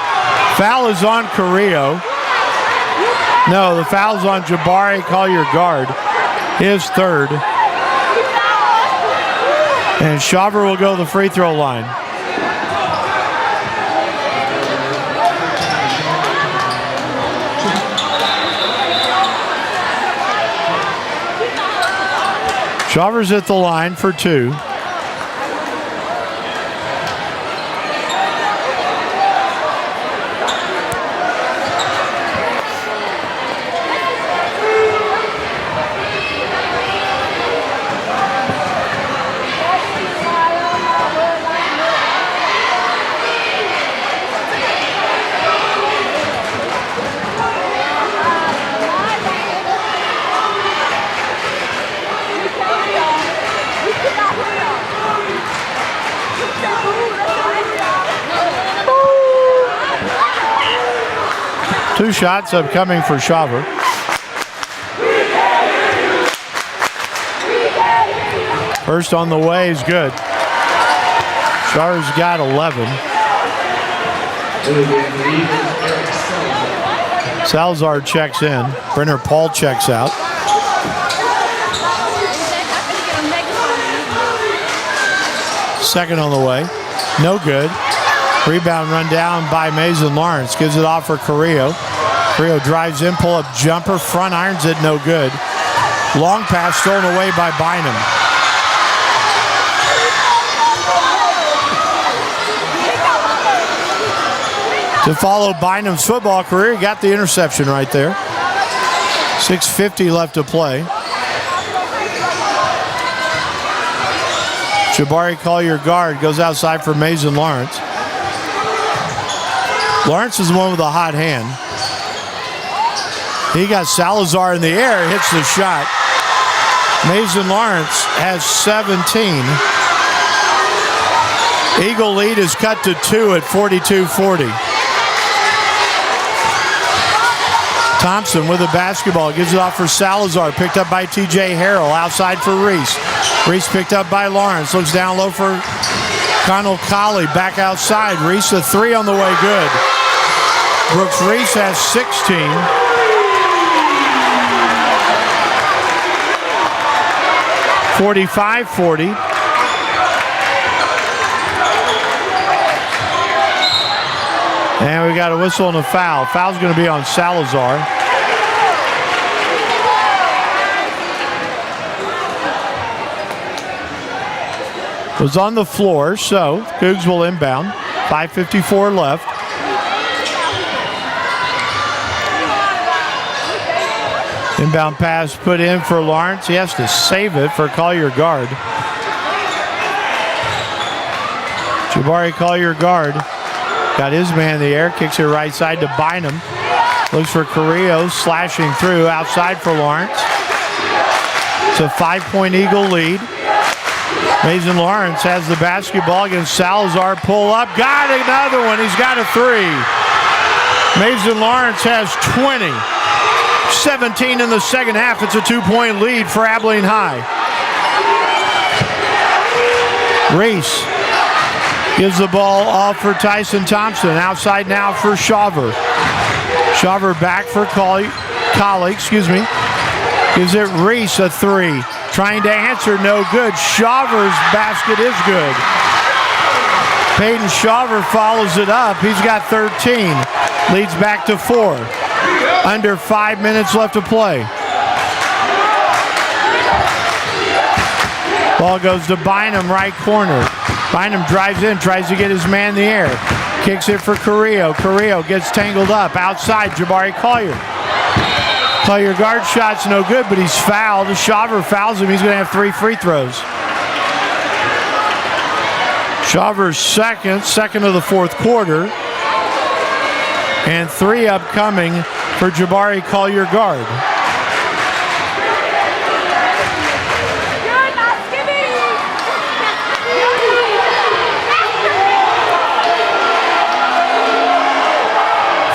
Foul is on Carrillo. No, the foul's on Jabari Collier-Guard. His third. And Shawver will go to the free throw line. Shawver's at the line for 2. Two shots upcoming for Shawver. First on the way is good. Shawver's got 11. Salazar checks in. Brenner Paul checks out. Second on the way. No good. Rebound run down by Mason Lawrence. Gives it off for Carrillo. Carrillo drives in, pull-up jumper, front irons it, no good. Long pass stolen away by Bynum. To follow Bynum's football career, got the interception right there. 6:50 left to play. Jabari Collier-Guard goes outside for Mason Lawrence. Lawrence is the one with a hot hand. He got Salazar in the air, hits the shot. Mason Lawrence has 17. Eagle lead is cut to 2 at 42-40. Thompson with the basketball, gives it off for Salazar, picked up by TJ Harrell, outside for Reese. Reese picked up by Lawrence, looks down low for Connell Colley, back outside. Reese a 3 on the way, good. Brooks Reese has 16. (45-40). And we got a whistle and a foul. Foul's going to be on Salazar. Was on the floor, so Cougs will inbound. 5:54 left. Inbound pass put in for Lawrence. He has to save it for Collier-Guard. Jabari Collier-Guard got his man in the air, kicks it right side to Bynum. Looks for Carrillo, slashing through, outside for Lawrence. It's a 5-point Eagle lead. Mason Lawrence has the basketball against Salazar, pull up, got another one, he's got a 3. Mason Lawrence has 20. 17 in the second half. It's a 2-point lead for Abilene High. Reese gives the ball off for Tyson Thompson. Outside now for Shawver. Shawver back for Colley, Gives it Reese a 3. Trying to answer, no good. Shawver's basket is good. Peyton Shawver follows it up. He's got 13. Leads back to 4. Under 5 minutes left to play. Ball goes to Bynum, right corner. Bynum drives in, tries to get his man in the air. Kicks it for Carrillo. Carrillo gets tangled up. Outside, Jabari Collier. Collier-Guard shot's no good, but he's fouled. Shawver fouls him. He's going to have 3 free throws. Shawver's second of the fourth quarter. And 3 upcoming for Jabari Collier-Guard.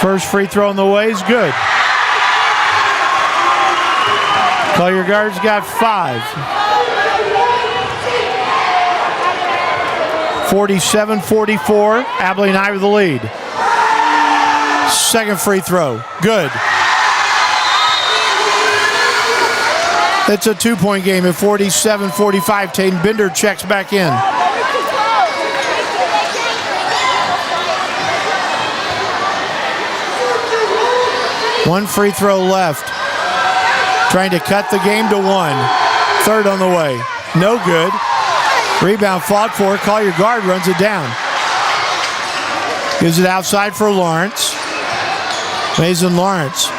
First free throw on the way is good. Collier-Guard's got 5. 47-44, Abilene High with the lead. Second free throw, good. It's a 2-point game at 47-45. Tatum Bender checks back in. One free throw left. Trying to cut the game to 1. Third on the way. No good. Rebound fought for. Collier-Guard runs it down. Gives it outside for Lawrence. Mason Lawrence.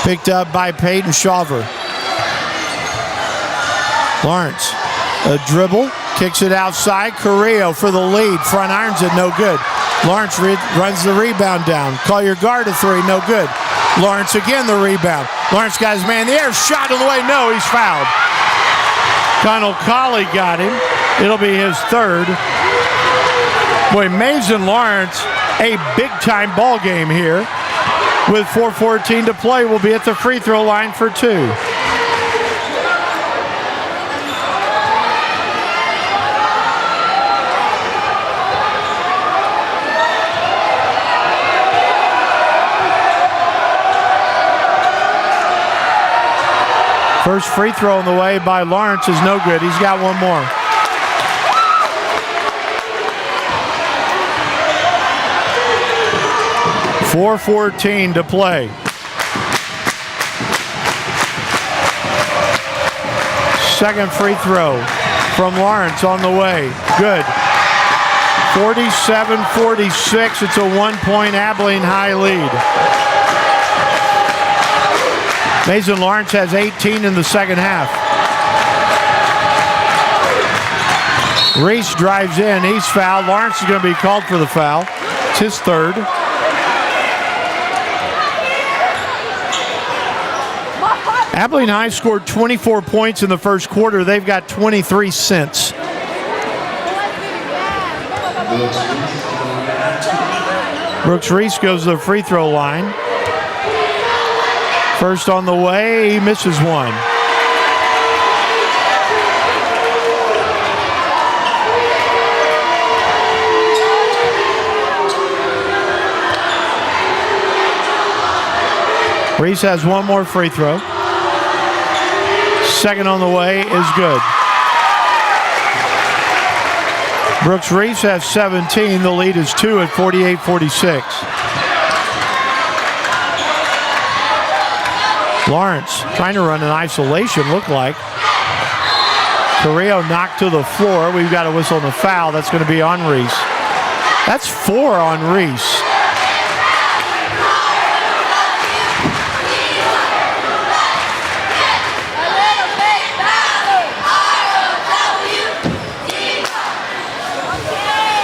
Picked up by Peyton Shawver. Lawrence. A dribble. Kicks it outside. Carrillo for the lead. Front irons it. No good. Lawrence runs the rebound down. Collier-Guard a 3. No good. Lawrence again the rebound. Lawrence got his man in the air. Shot on the way. No, he's fouled. Connell Colley got him. It'll be his third. Boy, Mason Lawrence, a big-time ball game here. With 4:14 to play, will be at the free throw line for 2. First free throw on the way by Lawrence is no good. He's got one more. .4:14 to play. Second free throw from Lawrence on the way. Good. 47-46. It's a 1-point Abilene High lead. Mason Lawrence has 18 in the second half. Reese drives in. He's fouled. Lawrence is going to be called for the foul. It's his third. Abilene High scored 24 points in the first quarter. They've got 23 since. Brooks Reese goes to the free throw line. First on the way, he misses one. Reese has one more free throw. Second on the way is good. Brooks Reese has 17. The lead is 2 at 48-46. Lawrence trying to run an isolation, looked like. Carrillo knocked to the floor. We've got a whistle and a foul. That's going to be on Reese. That's 4 on Reese.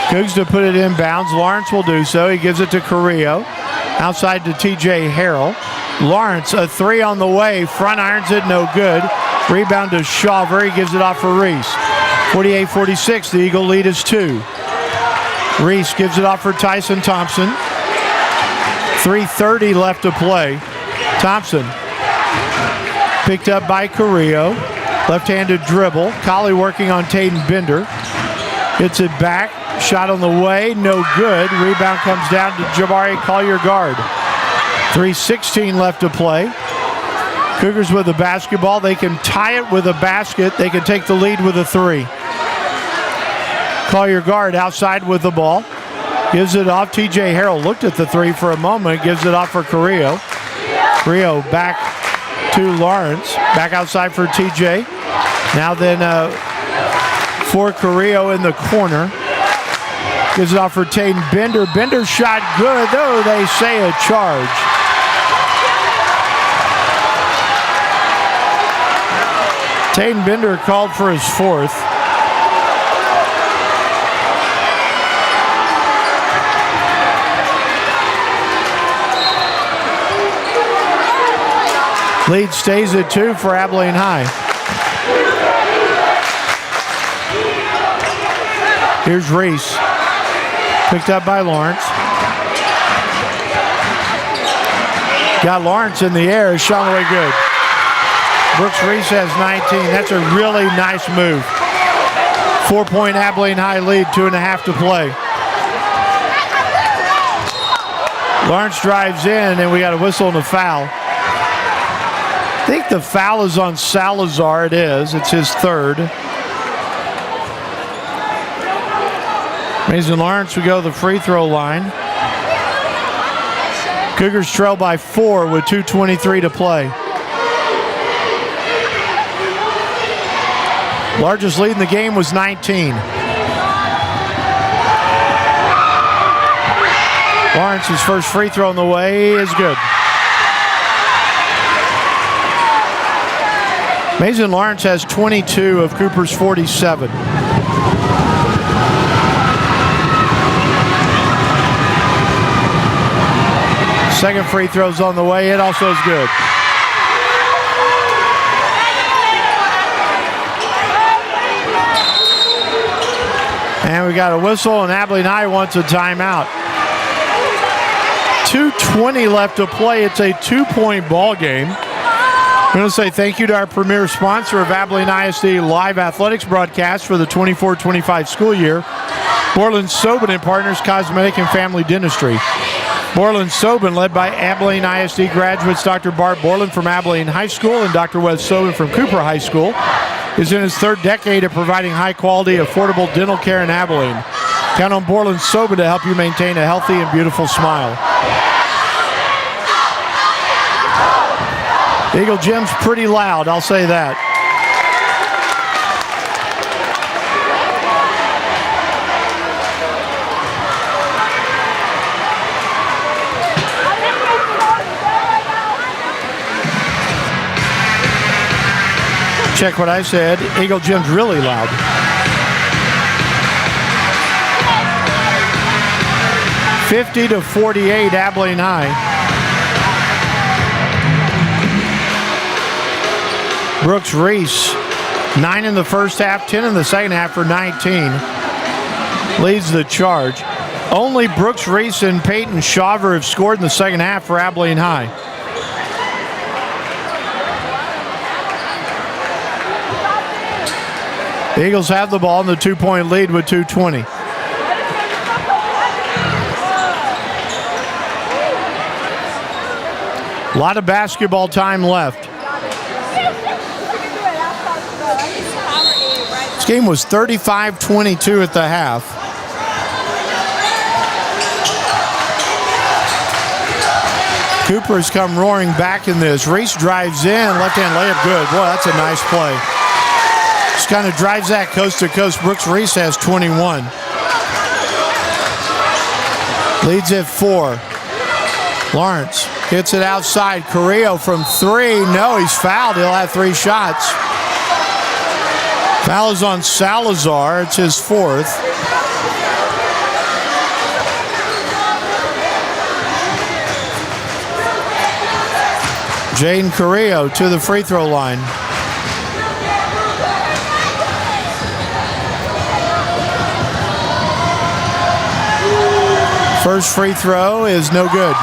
Cougs to put it in bounds. Lawrence will do so. He gives it to Carrillo. Outside to T.J. Harrell. Lawrence, a 3 on the way. Front irons it, no good. Rebound to Shawver. He gives it off for Reese. 48-46, the Eagle lead is 2. Reese gives it off for Tyson Thompson. 3:30 left to play. Thompson picked up by Carrillo. Left-handed dribble. Colley working on Tatum Bender. Hits it back. Shot on the way, no good. Rebound comes down to Jabari Collier-Guard. 3:16 left to play. Cougars with the basketball. They can tie it with a basket. They can take the lead with a 3. Collier-Guard outside with the ball. Gives it off. T.J. Harrell looked at the 3 for a moment. Gives it off for Carrillo. Carrillo back to Lawrence. Back outside for T.J. Now then for Carrillo in the corner. Gives it off for Tatum Bender. Bender shot good, though they say a charge. Tatum Bender called for his 4th. Lead stays at 2 for Abilene High. Here's Reese. Picked up by Lawrence. Got Lawrence in the air. Shot away good. Brooks Reese has 19. That's a really nice move. 4-point Abilene High lead, 2.5 to play. Lawrence drives in, and we got a whistle and a foul. I think the foul is on Salazar. It is. It's his third. Mason Lawrence will go to the free throw line. Cougars trail by 4 with 2:23 to play. Largest lead in the game was 19. Lawrence's first free throw on the way is good. Mason Lawrence has 22 of Cooper's 47. Second free throw's on the way. It also is good. And we got a whistle, and Abilene High wants a timeout. 2:20 left to play. It's a 2-point ball game. I'm going to say thank you to our premier sponsor of Abilene ISD live athletics broadcast for the 24-25 school year, Borland Sobin and Partners Cosmetic and Family Dentistry. Borland Sobin, led by Abilene ISD graduates Dr. Bart Borland from Abilene High School and Dr. Wes Sobin from Cooper High School, is in his third decade of providing high-quality, affordable dental care in Abilene. Count on Borland Sobin to help you maintain a healthy and beautiful smile. Eagle Gym's pretty loud, I'll say that. Check what I said. Eagle Gym's really loud. (50-48) Abilene High. Brooks Reese, 9 in the first half, 10 in the second half for 19. Leads the charge. Only Brooks Reese and Peyton Shaver have scored in the second half for Abilene High. The Eagles have the ball in the 2-point lead with 2:20. A lot of basketball time left. This game was 35-22 at the half. Cooper has come roaring back in this. Reese drives in, left-hand layup good. Boy, that's a nice play. Just kind of drives that coast to coast. Brooks Reese has 21. Leads at 4. Lawrence hits it outside. Carrillo from 3. No, he's fouled. He'll have 3 shots. Foul is on Salazar. It's his 4th. Jaden Carrillo to the free throw line. First free throw is no good.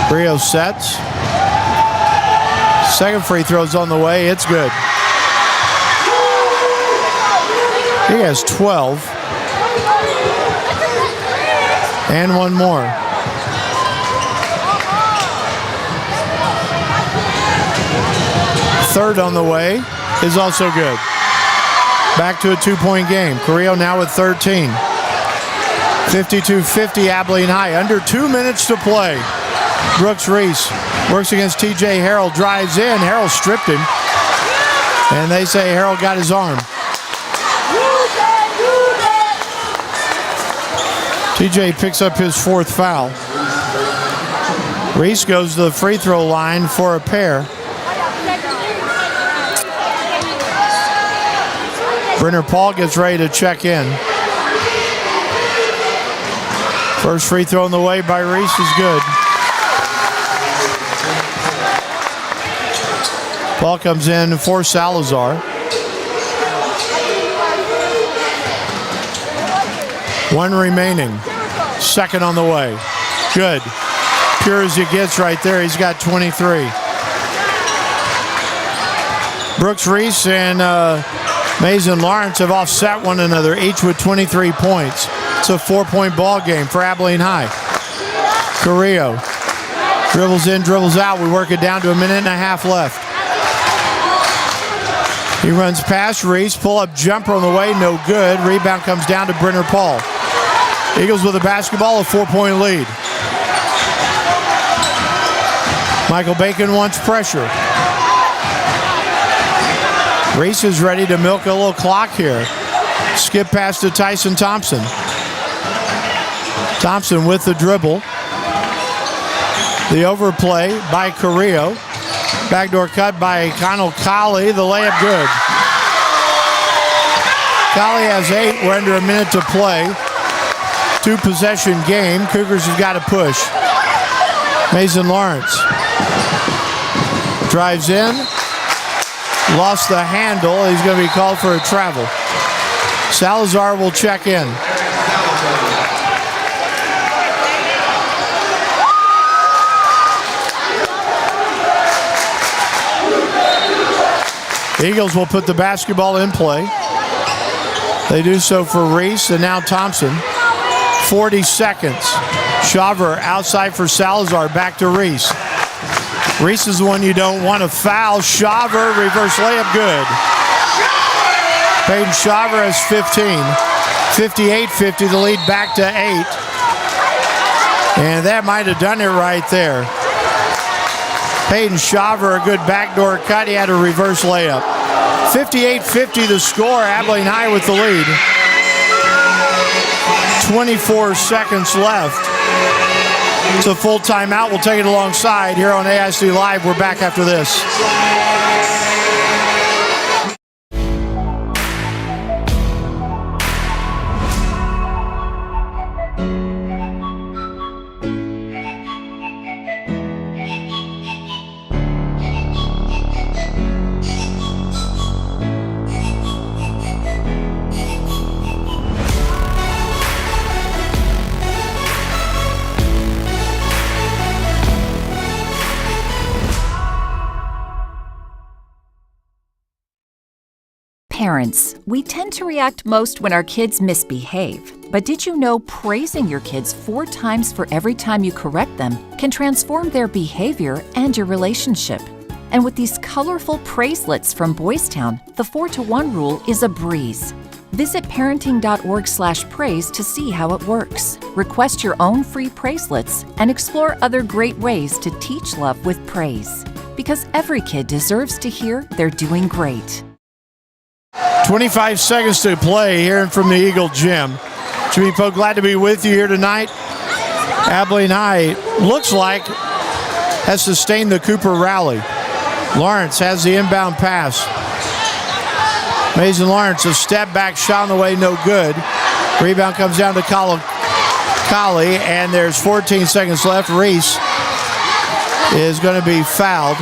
Carrillo sets. Second free throw's on the way. It's good. He has 12. And one more. Third on the way is also good. Back to a 2-point game. Carrillo now with 13. 52-50 Abilene High. Under 2 minutes to play. Brooks Reese works against TJ Harrell. Drives in. Harrell stripped him. And they say Harrell got his arm. TJ picks up his 4th foul. Reese goes to the free throw line for a pair. Brenner Paul gets ready to check in. First free throw in the way by Reese is good. Ball comes in for Salazar. 1 remaining. Second on the way. Good. Pure as he gets right there. He's got 23. Brooks Reese and Mason Lawrence have offset one another, each with 23 points. It's a 4-point ball game for Abilene High. Carrillo dribbles in, dribbles out. We work it down to 1.5 minutes left. He runs past Reese, pull-up jumper on the way, no good. Rebound comes down to Brenner Paul. Eagles with the basketball, a 4-point lead. Michael Bacon wants pressure. Reese is ready to milk a little clock here. Skip pass to Tyson Thompson. Thompson with the dribble. The overplay by Carrillo. Backdoor cut by Connell Colley. The layup good. Colley has 8. We're under 1 minute to play. 2-possession game. Cougars have got to push. Mason Lawrence drives in. Lost the handle. He's going to be called for a travel. Salazar will check in. The Eagles will put the basketball in play. They do so for Reese and now Thompson. 40 seconds. Shaver outside for Salazar. Back to Reese. Reese is the one you don't want to foul. Shaver, reverse layup, good. Peyton Shaver has 15. 58-50, the lead back to 8. And that might have done it right there. Peyton Shaver, a good backdoor cut. He had a reverse layup. 58-50 the score. Abilene High with the lead. 24 seconds left. It's a full timeout. We'll take it alongside here on AIC Live. We're back after this. Parents, we tend to react most when our kids misbehave. But did you know praising your kids 4 times for every time you correct them can transform their behavior and your relationship? And with these colorful praiselets from Boys Town, the 4-to-1 rule is a breeze. Visit parenting.org/praise to see how it works. Request your own free praiselets and explore other great ways to teach love with praise. Because every kid deserves to hear they're doing great. 25 seconds to play here from the Eagle Gym. Jimmy Poe, glad to be with you here tonight. Abilene High looks like has sustained the Cooper rally. Lawrence has the inbound pass. Mason Lawrence, a step back shot on the way, no good. Rebound comes down to Colley, and there's 14 seconds left. Reese is going to be fouled,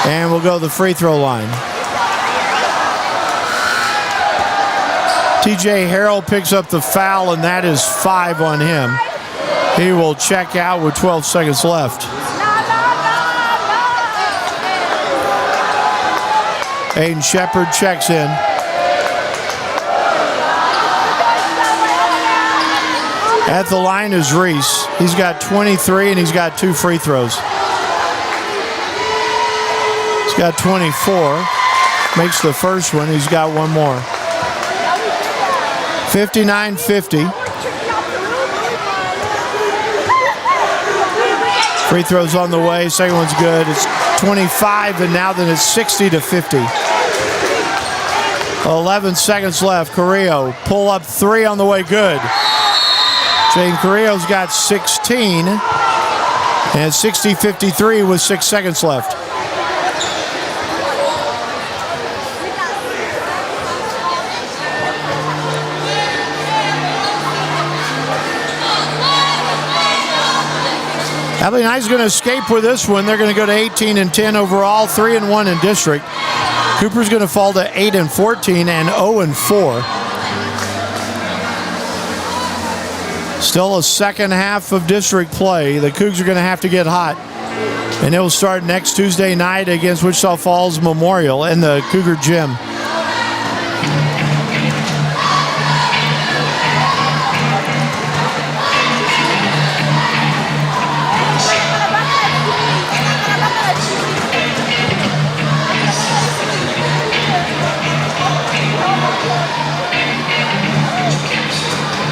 and we'll go to the free throw line. TJ Harrell picks up the foul, and that is 5 on him. He will check out with 12 seconds left. Aiden Shepard checks in. At the line is Reese. He's got 23, and he's got 2 free throws. He's got 24. Makes the first one. He's got 1 more. 59-50. Free throws on the way. Second one's good. It's 25, and now then it's 60-50. 11 seconds left. Carrillo, pull up 3 on the way. Good. Jaden Carrillo's got 16, and 60-53 with 6 seconds left. Abilene High is going to escape with this one. They're going to go to 18-10 overall, 3-1 in district. Cooper's going to fall to 8-14 and 0-4. Still a second half of district play. The Cougs are going to have to get hot. And it will start next Tuesday night against Wichita Falls Memorial in the Cougar Gym.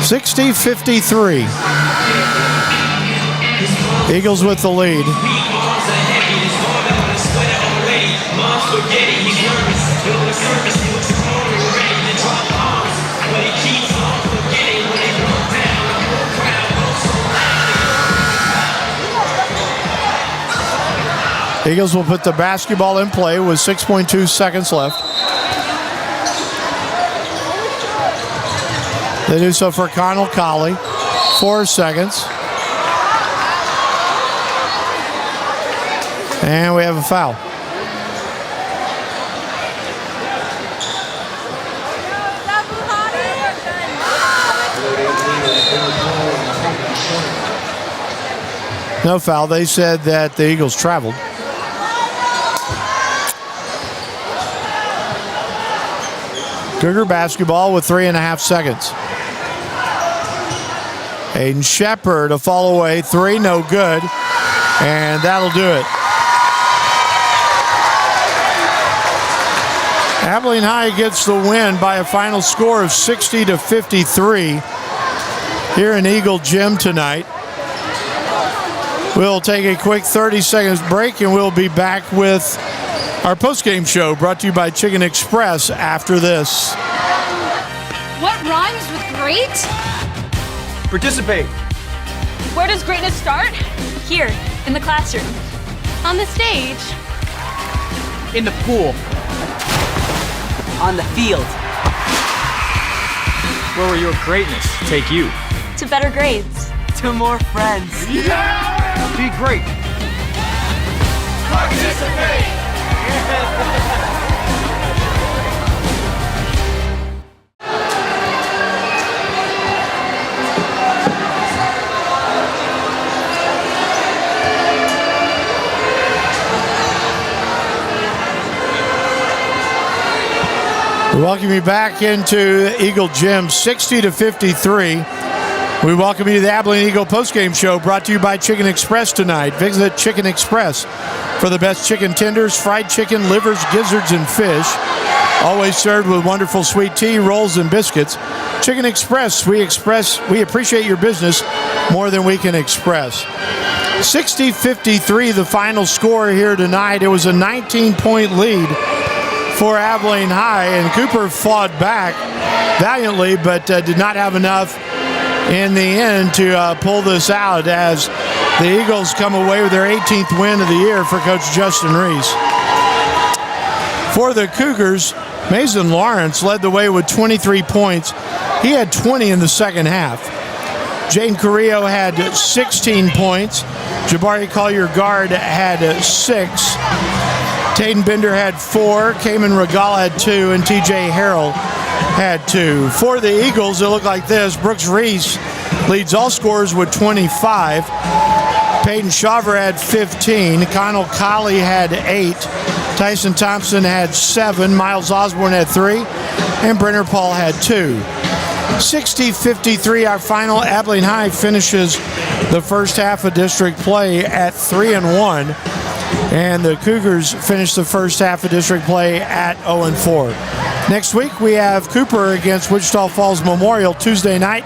(60-53). Eagles with the lead. Eagles will put the basketball in play with 6.2 seconds left. They do so for Connell Colley. 4 seconds. And we have a foul. No foul. They said that the Eagles traveled. Cougar basketball with 3.5 seconds. Aiden Shepard, a fall away three, no good. And that'll do it. Abilene High gets the win by a final score of 60-53 here in Eagle Gym tonight. We'll take a quick 30 seconds break and we'll be back with our postgame show brought to you by Chicken Express after this. What rhymes with great? Participate. Where does greatness start? Here, in the classroom. On the stage. In the pool. On the field. Where will your greatness take you? To better grades. To more friends. Yeah! Be great. Participate. We welcome you back into Eagle Gym, 60-53. We welcome you to the Abilene Eagle postgame show brought to you by Chicken Express tonight. Visit Chicken Express for the best chicken tenders, fried chicken, livers, gizzards, and fish. Always served with wonderful sweet tea, rolls, and biscuits. Chicken Express, we appreciate your business more than we can express. 60-53, the final score here tonight. It was a 19-point lead for Abilene High, and Cooper fought back valiantly, but did not have enough in the end to pull this out as the Eagles come away with their 18th win of the year for Coach Justin Reese. For the Cougars, Mason Lawrence led the way with 23 points. He had 20 in the second half. Jaden Carrillo had 16 points. Jabari Collier-Gard had 6. Taden Bender had 4, Cayman Regala had 2, and TJ Harrell had 2. For the Eagles, it looked like this. Brooks Reese leads all scorers with 25. Peyton Shaver had 15. Connell Colley had 8. Tyson Thompson had 7. Miles Osborne had 3. And Brenner Paul had 2. 60-53, our final. Abilene High finishes the first half of district play at 3-1. And the Cougars finish the first half of district play at 0-4. Next week, we have Cooper against Wichita Falls Memorial Tuesday night,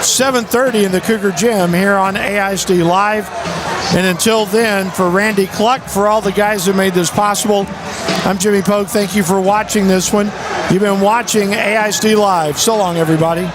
7:30 in the Cougar Gym here on AISD Live. And until then, for Randy Cluck, for all the guys that made this possible, I'm Jimmy Pogue. Thank you for watching this one. You've been watching AISD Live. So long, everybody.